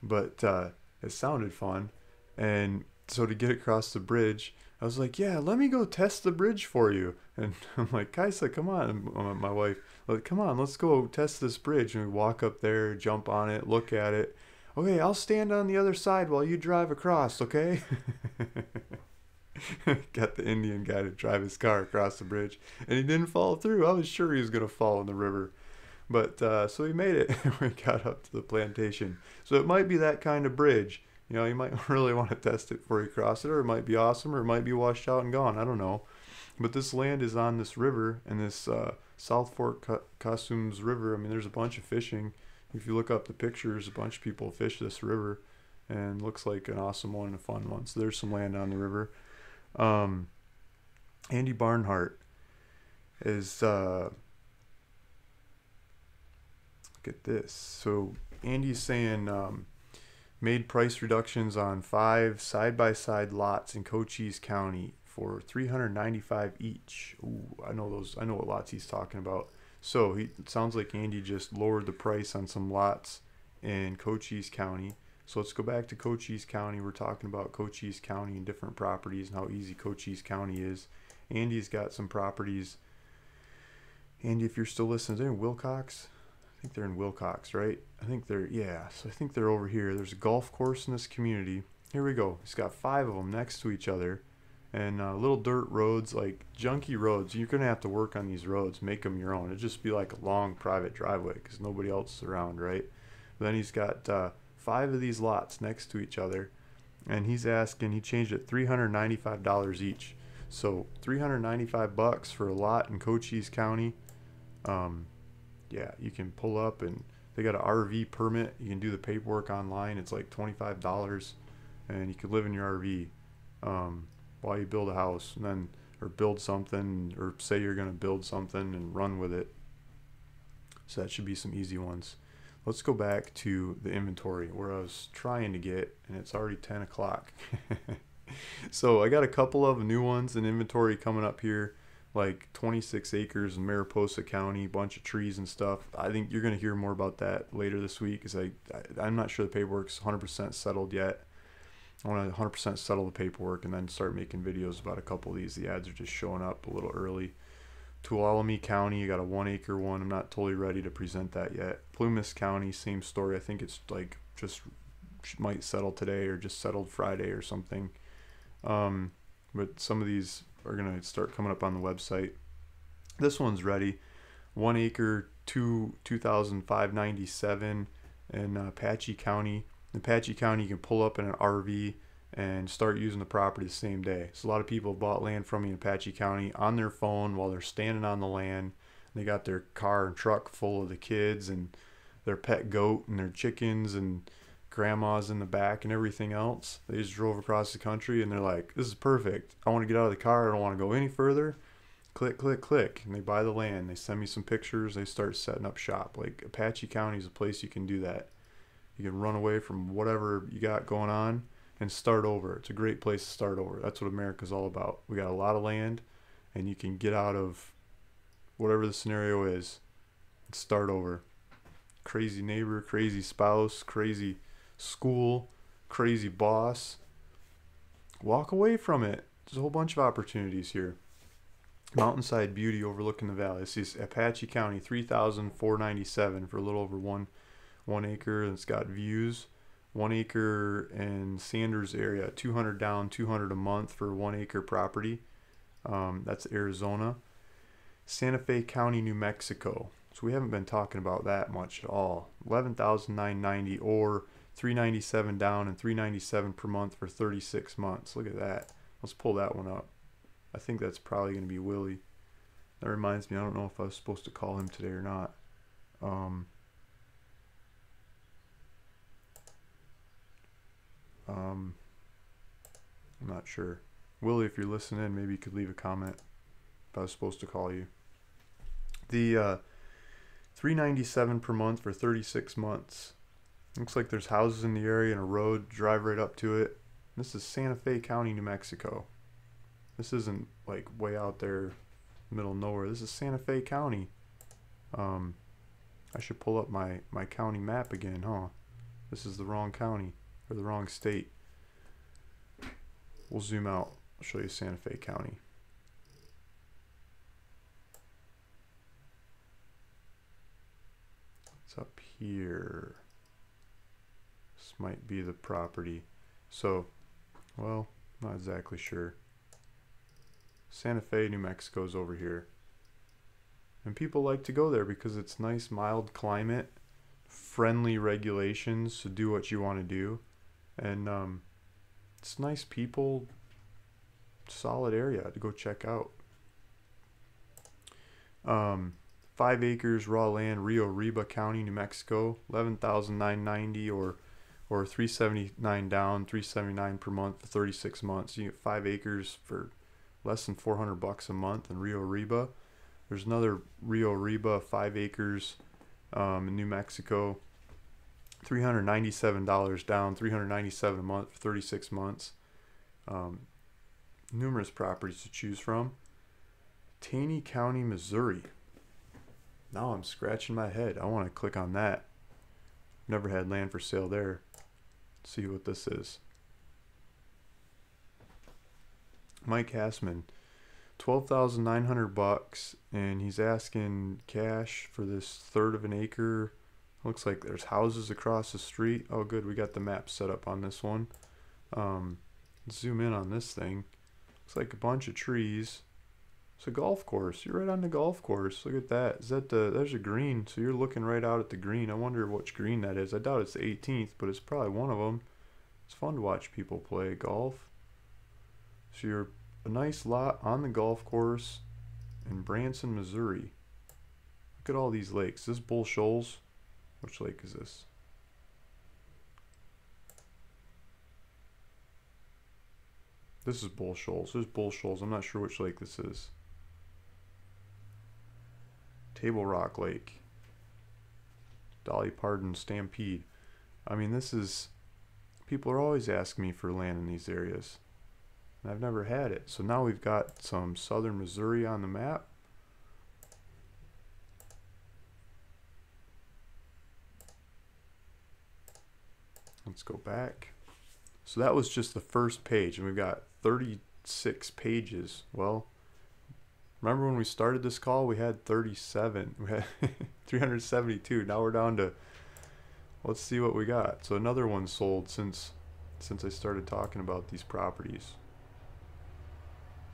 but it sounded fun. And so to get across the bridge, I was like, yeah, let me go test the bridge for you. And I'm like, Kaisa, come on. And my wife, like, come on, let's go test this bridge. And we walk up there, jump on it, look at it. Okay, I'll stand on the other side while you drive across, okay? Got the Indian guy to drive his car across the bridge. And he didn't fall through. I was sure he was going to fall in the river. But so he made it. We got up to the plantation. So it might be that kind of bridge. You know, you might really want to test it before you cross it, or it might be awesome, or it might be washed out and gone. I don't know. But this land is on this river, and this South Fork Cosumnes River. I mean, there's a bunch of fishing. If you look up the pictures, a bunch of people fish this river, and looks like an awesome one and a fun one. So there's some land on the river. Andy Barnhart is... look at this. So Andy's saying... made price reductions on 5 side-by-side lots in Cochise County for $395 each. Ooh, I know what lots he's talking about. So it sounds like Andy just lowered the price on some lots in Cochise County. So let's go back to Cochise County. We're talking about Cochise County and different properties and how easy Cochise County is. Andy's got some properties. Andy, if you're still listening, they're in Wilcox. I think they're in Wilcox, right? So I think they're over here. There's a golf course in this community. Here we go. He's got 5 of them next to each other. And little dirt roads, like junky roads. You're going to have to work on these roads, make them your own. It'd just be like a long private driveway because nobody else is around, right? But then he's got 5 of these lots next to each other. And he changed it $395 each. So $395 for a lot in Cochise County. Yeah, you can pull up, and they got an RV permit. You can do the paperwork online. It's like $25, and you could live in your RV while you build a house, and then or build something, or say you're going to build something and run with it. So that should be some easy ones. Let's go back to the inventory where I was trying to get, and it's already 10 o'clock. So I got a couple of new ones in inventory coming up here. like 26 acres in Mariposa County, bunch of trees and stuff. I think you're going to hear more about that later this week, because I'm not sure the paperwork's 100% settled yet. I want to 100% settle the paperwork and then start making videos about a couple of these. The ads are just showing up a little early. Tuolumne County, you got a 1 acre one. I'm not totally ready to present that yet. Plumas County, same story. I think it's like just might settle today or just settled Friday or something. But some of these are going to start coming up on the website. This one's ready. 1 acre, 2,597 in Apache County. In Apache County, you can pull up in an RV and start using the property the same day. So a lot of people have bought land from me in Apache County on their phone while they're standing on the land. They got their car and truck full of the kids and their pet goat and their chickens and grandma's in the back and everything else. They just drove across the country and they're like, this is perfect. I want to get out of the car. I don't want to go any further. Click, click, click. And they buy the land. They send me some pictures. They start setting up shop. Like Apache County is a place you can do that. You can run away from whatever you got going on and start over. It's a great place to start over. That's what America's all about. We got a lot of land and you can get out of whatever the scenario is and start over. Crazy neighbor, crazy spouse, crazy school, crazy boss. Walk away from it. There's a whole bunch of opportunities here. Mountainside beauty overlooking the valley. This is Apache County, 3,497 for a little over one acre. And it's got views. 1 acre in Sanders area, 200 down, 200 a month for 1 acre property. That's Arizona. Santa Fe County, New Mexico. So we haven't been talking about that much at all. 11,990 or 397 down and 397 per month for 36 months. Look at that. Let's pull that one up. I think that's probably going to be Willie. That reminds me, I don't know if I was supposed to call him today or not. I'm not sure. Willie, if you're listening, maybe you could leave a comment if I was supposed to call you. The $397 per month for 36 months. Looks like there's houses in the area and a road. Drive right up to it. This is Santa Fe County, New Mexico. This isn't like way out there, middle of nowhere. This is Santa Fe County. I should pull up my county map again, huh? This is the wrong county. Or the wrong state. We'll zoom out. I'll show you Santa Fe County. It's up here. This might be the property. So, well, not exactly sure. Santa Fe, New Mexico is over here. And people like to go there because it's nice, mild climate, friendly regulations to do what you want to do. And it's nice people, solid area to go check out. 5 acres raw land, Rio Arriba County, New Mexico, 11,990 or 379 down, 379 per month for 36 months. You get 5 acres for less than $400 a month in Rio Arriba. There's another Rio Arriba, 5 acres in New Mexico. $397 down, $397 a month for 36 months. Numerous properties to choose from. Taney County, Missouri. Now I'm scratching my head. I want to click on that. Never had land for sale there. Let's see what this is. Mike Hassman, $12,900, and he's asking cash for this third of an acre. Looks like there's houses across the street. Oh, good. We got the map set up on this one. Zoom in on this thing. Looks like a bunch of trees. It's a golf course. You're right on the golf course. Look at that. Is that there's a green. So you're looking right out at the green. I wonder which green that is. I doubt it's the 18th, but it's probably one of them. It's fun to watch people play golf. So you're a nice lot on the golf course in Branson, Missouri. Look at all these lakes. This is Bull Shoals. Which lake is this? This is Bull Shoals. There's Bull Shoals. I'm not sure which lake this is. Table Rock Lake. Dolly Parton Stampede. I mean, this is... People are always asking me for land in these areas. and I've never had it. So now we've got some southern Missouri on the map. Let's go back. So that was just the first page, and we've got 36 pages. Well, remember when we started this call, we had 37. We had 372. Now we're down to, let's see what we got. So another one sold since I started talking about these properties.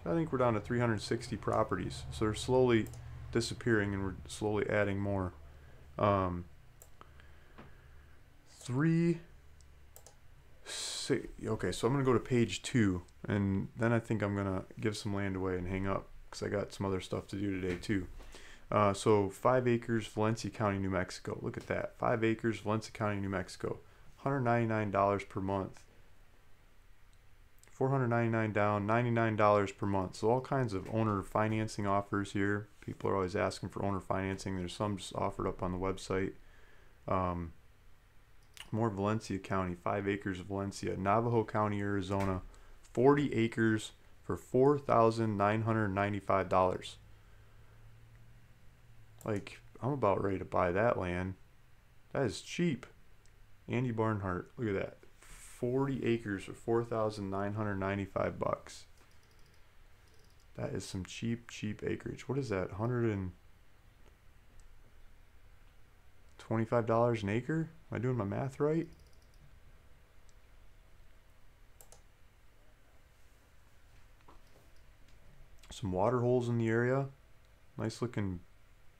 I think we're down to 360 properties. So they're slowly disappearing, and we're slowly adding more. Okay, so I'm gonna go to page 2, and then I think I'm gonna give some land away and hang up, because I got some other stuff to do today too. So 5 acres, Valencia County, New Mexico. Look at that. 5 acres, Valencia County, New Mexico. $199 per month. $499 down, $99 per month. So all kinds of owner financing offers here. People are always asking for owner financing. There's some just offered up on the website. More Valencia County, 5 acres of Valencia. Navajo County, Arizona, 40 acres for $4,995. Like, I'm about ready to buy that land. That is cheap. Andy Barnhart, look at that. 40 acres for $4,995. That is some cheap acreage. What is that? $125 an acre? Am I doing my math right? Some water holes in the area. Nice looking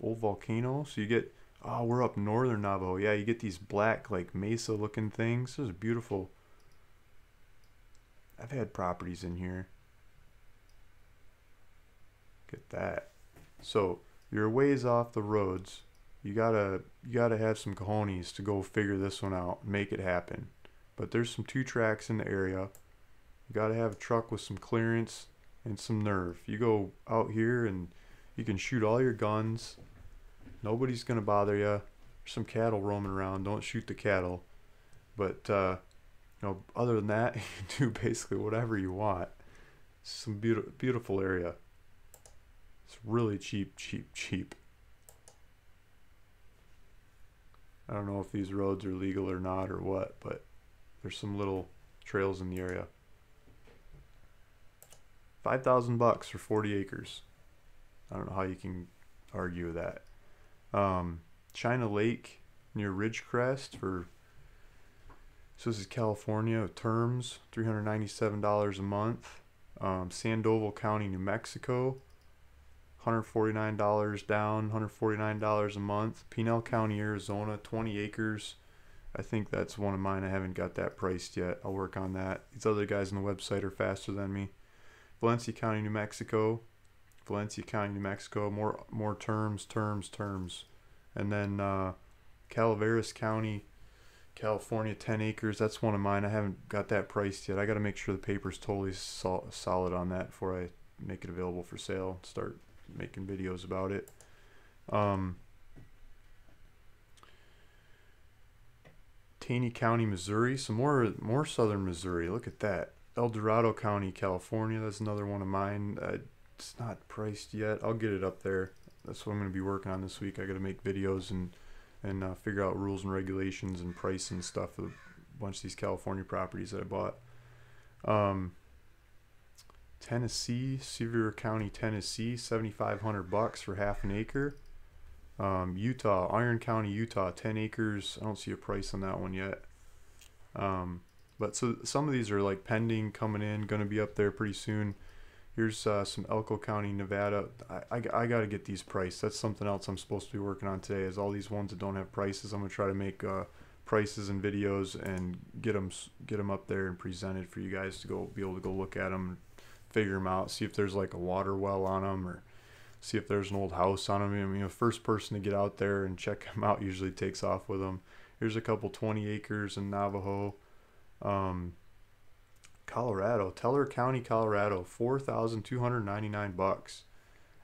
old volcano. So you get, oh, we're up northern Navajo. Yeah, you get these black, like mesa looking things. Those are beautiful. I've had properties in here. Get that. So you're a ways off the roads. You gotta have some cojones to go figure this one out, make it happen. But there's some 2 tracks in the area. You gotta have a truck with some clearance and some nerve. You go out here and you can shoot all your guns. Nobody's gonna bother you. There's some cattle roaming around. Don't shoot the cattle. But other than that, you can do basically whatever you want. It's some beautiful area. It's really cheap. I don't know if these roads are legal or not or what, but there's some little trails in the area. $5,000 for 40 acres. I don't know how you can argue with that. China Lake near Ridgecrest for, so this is California, terms $397 a month. Sandoval County, New Mexico, $149 down, $149 a month. Pinal County, Arizona, 20 acres. I think that's one of mine. I haven't got that priced yet. I'll work on that. These other guys on the website are faster than me. Valencia County, New Mexico. Valencia County, New Mexico. More terms. And then Calaveras County, California, 10 acres. That's one of mine. I haven't got that priced yet. I got to make sure the paper's totally solid on that before I make it available for sale. Start making videos about it. Taney County, Missouri. Some more southern Missouri. Look at that. El Dorado County, California. That's another one of mine. It's not priced yet. I'll get it up there. That's what I'm going to be working on this week. I got to make videos and figure out rules and regulations and price and stuff for a bunch of these California properties that I bought. Tennessee, Sevier County, Tennessee, $7,500 for half an acre. Utah, Iron County, Utah, 10 acres. I don't see a price on that one yet. But so some of these are like pending, coming in, going to be up there pretty soon. Here's some Elko County, Nevada. I got to get these priced. That's something else I'm supposed to be working on today, is all these ones that don't have prices. I'm going to try to make prices and videos and get them up there and presented for you guys to go be able to go look at them, figure them out, see if there's like a water well on them, or see if there's an old house on them. I mean, the first person to get out there and check them out usually takes off with them. Here's a couple 20 acres in Navajo. Colorado, Teller County, Colorado, $4,299.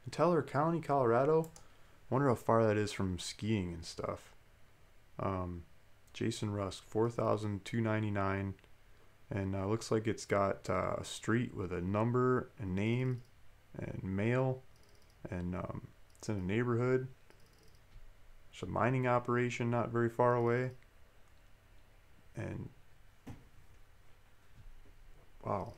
In Teller County, Colorado, I wonder how far that is from skiing and stuff. Jason Rusk, $4,299. And looks like it's got a street with a number and name and mail, and it's in a neighborhood. There's a mining operation not very far away. And wow,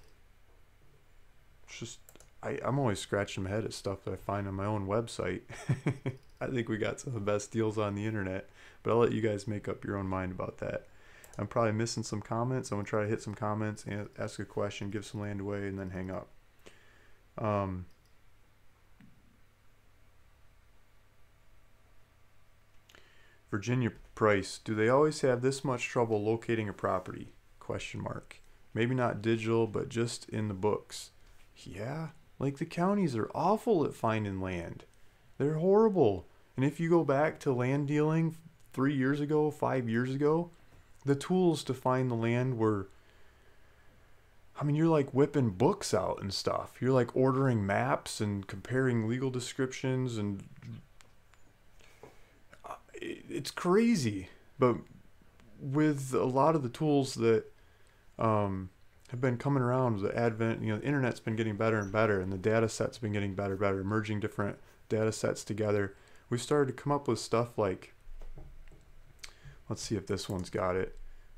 it's just I'm always scratching my head at stuff that I find on my own website. I think we got some of the best deals on the internet, but I'll let you guys make up your own mind about that. I'm probably missing some comments. I'm gonna try to hit some comments and ask a question, give some land away, and then hang up. Virginia Price, do they always have this much trouble locating a property? Question mark. Maybe not digital, but just in the books. Yeah, like the counties are awful at finding land. They're horrible. And if you go back to land dealing 3 years ago, 5 years ago, the tools to find the land were, I mean, you're like whipping books out and stuff. You're like ordering maps and comparing legal descriptions, and it's crazy. But with a lot of the tools that have been coming around with the advent, the internet's been getting better and better, and the data set's been getting better and better, merging different data sets together. We've started to come up with stuff like, let's see if this one's got it.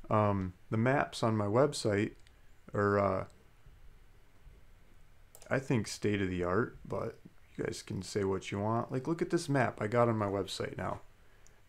The maps on my website are, I think, state of the art, but you guys can say what you want. Like, look at this map I got on my website now.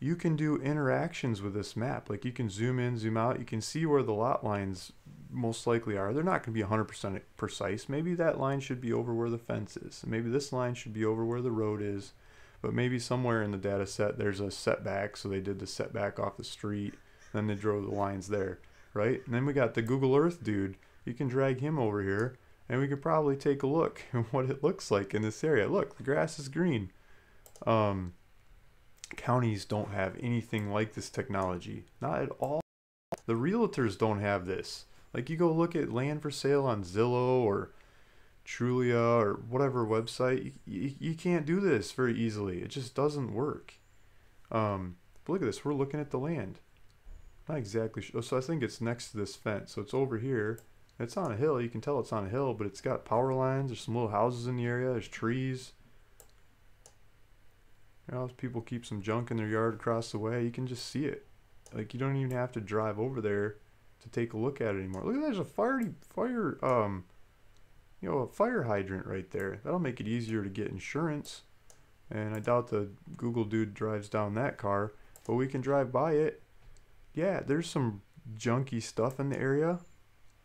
You can do interactions with this map. Like, you can zoom in, zoom out. You can see where the lot lines most likely are. They're not going to be 100% precise. Maybe that line should be over where the fence is. Maybe this line should be over where the road is. But maybe somewhere in the data set there's a setback, so they did the setback off the street. Then they drove the lines there, right? And then we got the Google Earth dude. You can drag him over here, and we could probably take a look at what it looks like in this area. Look, the grass is green. Counties don't have anything like this technology. Not at all. The realtors don't have this. Like, you go look at land for sale on Zillow or Trulia or whatever website, you can't do this very easily. It just doesn't work. But look at this. We're looking at the land. Not exactly sure. So I think it's next to this fence. So it's over here. It's on a hill. You can tell it's on a hill, but it's got power lines. There's some little houses in the area. There's trees. If people keep some junk in their yard across the way, you can just see it. Like, you don't even have to drive over there to take a look at it anymore. Look, there's a a fire hydrant right there. That'll make it easier to get insurance. And I doubt the Google dude drives down that car, but we can drive by it. Yeah, there's some junky stuff in the area,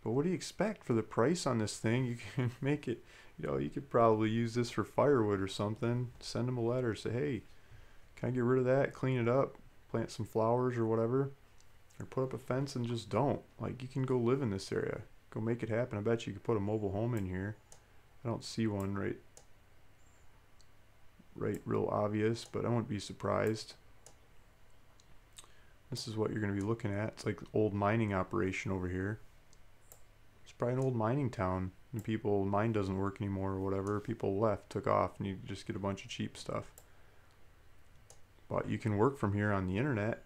but what do you expect for the price on this thing? You can make it, you could probably use this for firewood or something. Send them a letter, say, hey, can I get rid of that, clean it up, plant some flowers or whatever, or put up a fence and just don't. Like, you can go live in this area. Go make it happen. I bet you could put a mobile home in here. I don't see one right real obvious, but I wouldn't be surprised. This is what you're going to be looking at. It's like old mining operation over here. It's probably an old mining town. And mine doesn't work anymore or whatever. People left, took off, and you just get a bunch of cheap stuff. But you can work from here on the internet.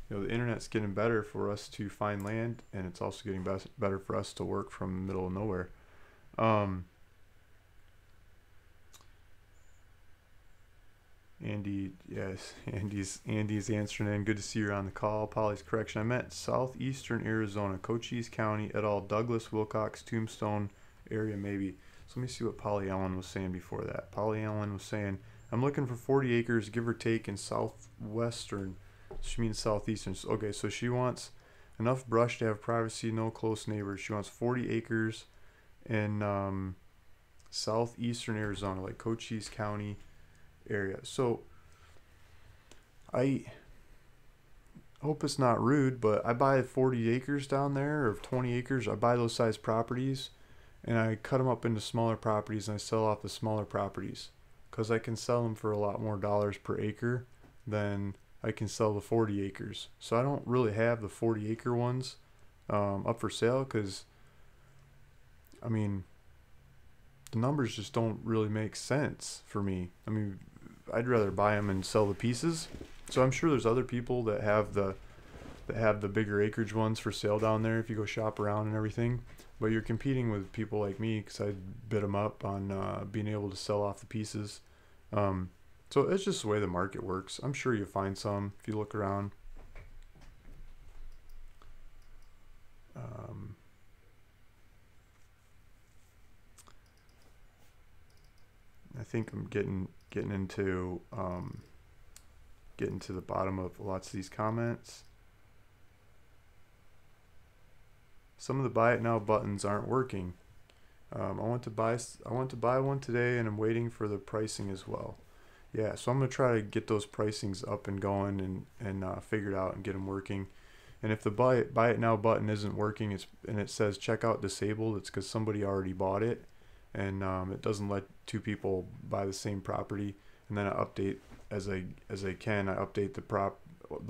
The internet's getting better for us to find land, and it's also getting better for us to work from the middle of nowhere. Andy, yes, Andy's answering in. Good to see you on the call. Polly's correction. I meant southeastern Arizona, Cochise County, et al., Douglas, Wilcox, Tombstone area, maybe. So let me see what Polly Allen was saying before that. Polly Allen was saying, I'm looking for 40 acres, give or take, in southwestern. She means southeastern. Okay, so she wants enough brush to have privacy, no close neighbors. She wants 40 acres in southeastern Arizona, like Cochise County area. So I hope it's not rude, but I buy 40 acres down there, or 20 acres. I buy those size properties, and I cut them up into smaller properties, and I sell off the smaller properties, because I can sell them for a lot more dollars per acre than I can sell the 40 acres. So I don't really have the 40 acre ones up for sale, because I mean, the numbers just don't really make sense for me. I mean, I'd rather buy them and sell the pieces. So I'm sure there's other people that have the that have the bigger acreage ones for sale down there if you go shop around and everything. But you're competing with people like me because I bid them up on being able to sell off the pieces. So it's just the way the market works. I'm sure you'll find some if you look around. I think I'm getting into getting to the bottom of lots of these comments. Some of the buy it now buttons aren't working. I want to buy one today, and I'm waiting for the pricing as well. Yeah, so I'm gonna try to get those pricings up and going and figured out and get them working. And if the buy it now button isn't working, and it says checkout disabled, it's because somebody already bought it, and it doesn't let two people buy the same property. And then I update as I can. I update the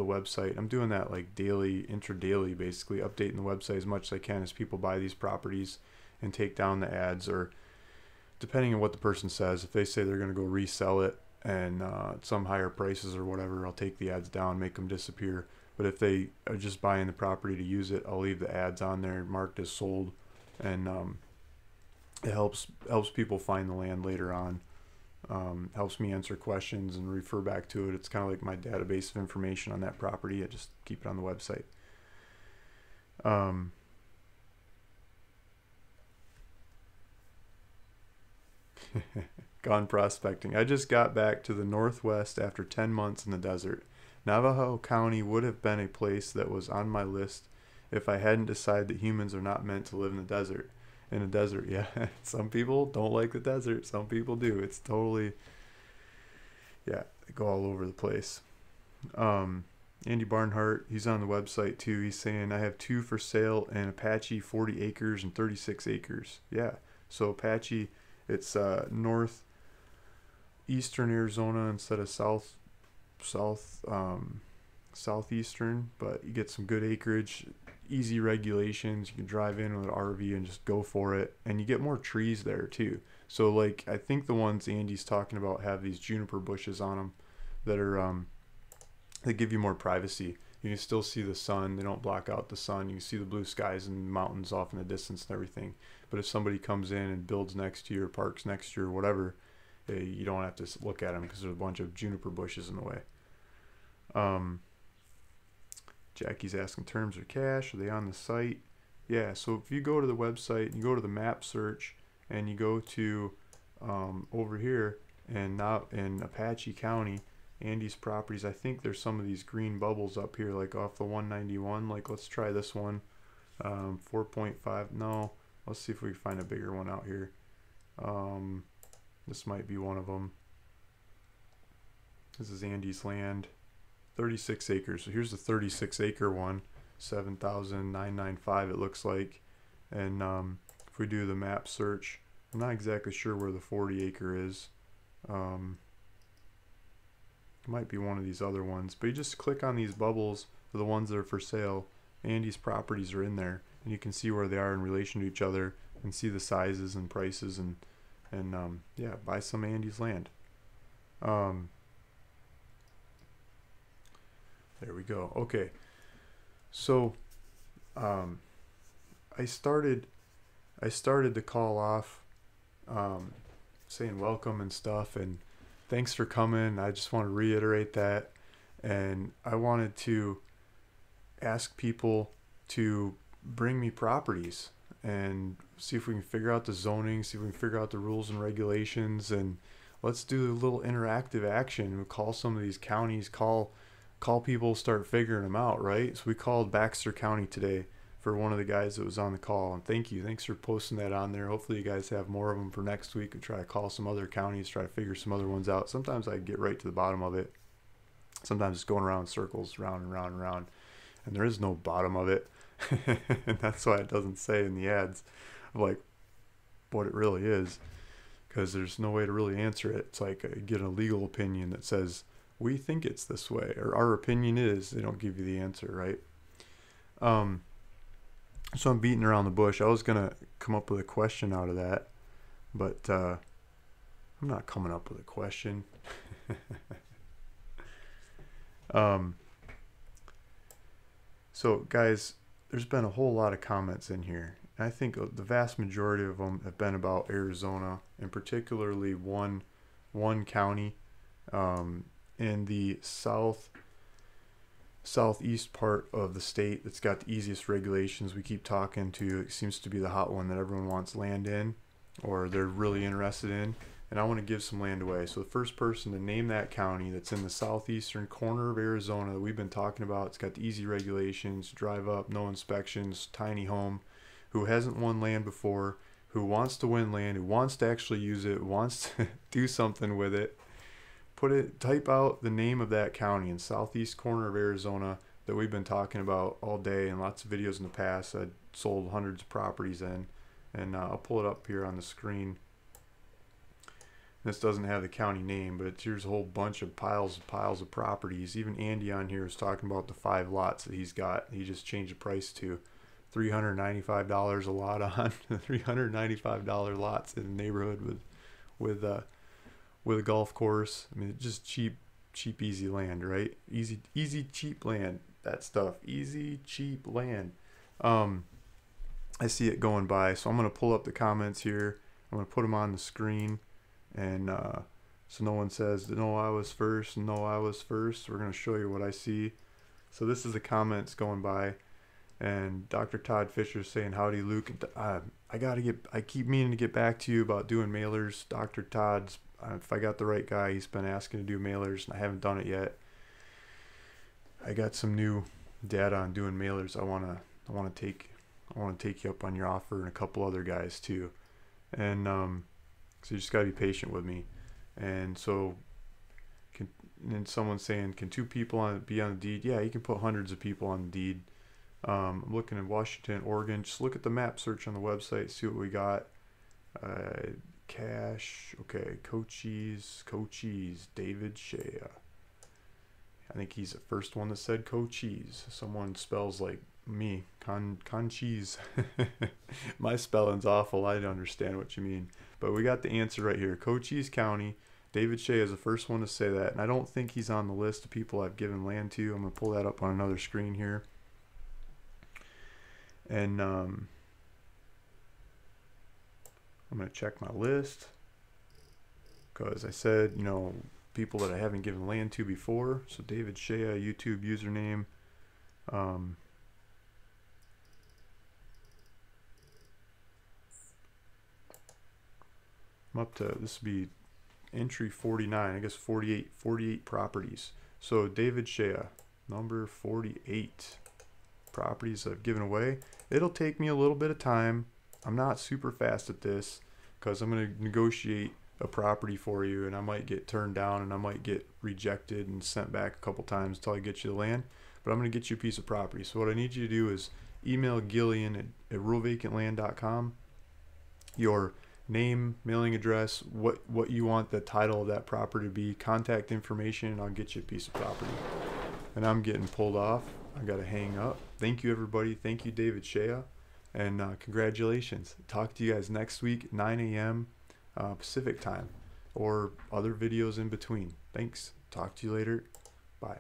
website. I'm doing that like daily, intra-daily, basically updating the website as much as I can as people buy these properties, and take down the ads, or depending on what the person says. If they say they're going to go resell it and at some higher prices or whatever, I'll take the ads down, make them disappear. But if they are just buying the property to use it, I'll leave the ads on there marked as sold, and it helps people find the land later on. Helps me answer questions and refer back to it. It's kind of like my database of information on that property. I just keep it on the website. Gone prospecting. I just got back to the Northwest after 10 months in the desert. Navajo County would have been a place that was on my list if I hadn't decided that humans are not meant to live in the desert. In a desert, yeah. Some people don't like the desert. Some people do. It's totally, yeah, they go all over the place. Andy Barnhart, he's on the website too. He's saying, I have 2 for sale in Apache, 40 acres and 36 acres. Yeah, so Apache, it's northeastern Arizona instead of southeastern, but you get some good acreage, easy regulations. You can drive in with an RV and just go for it, and you get more trees there too. So like, I think the ones Andy's talking about have these juniper bushes on them that are that give you more privacy. You can still see the sun. They don't block out the sun. You can see the blue skies and mountains off in the distance and everything. But if somebody comes in and builds next to you or parks next to you or whatever, you don't have to look at them because there's a bunch of juniper bushes in the way. Jackie's asking, terms or cash, are they on the site? Yeah, so if you go to the website and you go to the map search and you go to over here, and now in Apache County, Andy's properties, I think there's some of these green bubbles up here, like off the 191. Like, let's try this one. 4.5. No, let's see if we can find a bigger one out here. This might be one of them. This is Andy's land. 36 acres. So here's the 36 acre one. 7,995 it looks like. And if we do the map search, I'm not exactly sure where the 40 acre is. It might be one of these other ones, but you just click on these bubbles for the ones that are for sale. Andy's properties are in there, and you can see where they are in relation to each other, and see the sizes and prices, and yeah, buy some Andy's land. There we go. Okay, so I started to call off, saying welcome and stuff, and thanks for coming. I just want to reiterate that, and I wanted to ask people to bring me properties and see if we can figure out the zoning, see if we can figure out the rules and regulations, and let's do a little interactive action. We'll call some of these counties, call people, start figuring them out, right? So we called Baxter County today for one of the guys that was on the call, and thanks for posting that on there. Hopefully you guys have more of them for next week, and try to call some other counties, try to figure some other ones out. Sometimes I get right to the bottom of it. Sometimes it's going around in circles, round and round and round, and there is no bottom of it. And that's why it doesn't say in the ads like what it really is, because there's no way to really answer it. It's like I get a legal opinion that says we think it's this way, or our opinion is. They don't give you the answer, right? So I'm beating around the bush. I was gonna come up with a question out of that, but I'm not coming up with a question. So guys, there's been a whole lot of comments in here. And I think the vast majority of them have been about Arizona, and particularly one county in the southeast part of the state that's got the easiest regulations. We keep talking to. It seems to be the hot one that everyone wants land in, or they're really interested in. And I want to give some land away. So the first person to name that county that's in the southeastern corner of Arizona that we've been talking about, it's got the easy regulations, drive up, no inspections, tiny home, who hasn't won land before, who wants to win land, who wants to actually use it, wants to do something with it, type out the name of that county in southeast corner of Arizona that we've been talking about all day, and lots of videos in the past. I sold hundreds of properties in, and I'll pull it up here on the screen. This doesn't have the county name, but here's a whole bunch of piles of properties. Even Andy on here is talking about the 5 lots that he's got. He just changed the price to $395 a lot on $395 lots in the neighborhood with a golf course. I mean, it's just cheap, easy land, right? Easy, cheap land. That stuff. Easy, cheap land. I see it going by, so I'm gonna pull up the comments here. I'm gonna put them on the screen. And so no one says, no, I was first, no, I was first. We're going to show you what I see. So this is the comments going by. And Dr. Todd Fisher saying, howdy, Luke. I keep meaning to get back to you about doing mailers. Dr. Todd's, if I got the right guy, he's been asking to do mailers, and I haven't done it yet. I got some new data on doing mailers. I want to take you up on your offer, and a couple other guys too. And so you just gotta be patient with me. And so, and someone's saying, can 2 people be on the deed? Yeah, you can put hundreds of people on the deed. I'm looking at Washington, Oregon. Just look at the map, search on the website, see what we got. Cash, okay, Cochise, David Shea. I think he's the first one that said Cochise. Someone spells like me, Conchise. My spelling's awful. I don't understand what you mean. But we got the answer right here. Cochise County. David Shea is the first one to say that. And I don't think he's on the list of people I've given land to. I'm going to pull that up on another screen here. And I'm going to check my list. Because I said, you know, people that I haven't given land to before. So David Shea, YouTube username. I'm up to, this would be entry 49, I guess 48 properties. So David Shea, number 48 properties I've given away. It'll take me a little bit of time. I'm not super fast at this because I'm going to negotiate a property for you, and I might get turned down, and I might get rejected and sent back a couple times until I get you the land. But I'm going to get you a piece of property. So what I need you to do is email Gilian at ruralvacantland.com your name, mailing address, what you want the title of that property to be, contact information, and I'll get you a piece of property. And I'm getting pulled off. I got to hang up. Thank you, everybody. Thank you, David Shea. And congratulations. Talk to you guys next week, 9 a.m. Pacific time, or other videos in between. Thanks. Talk to you later. Bye.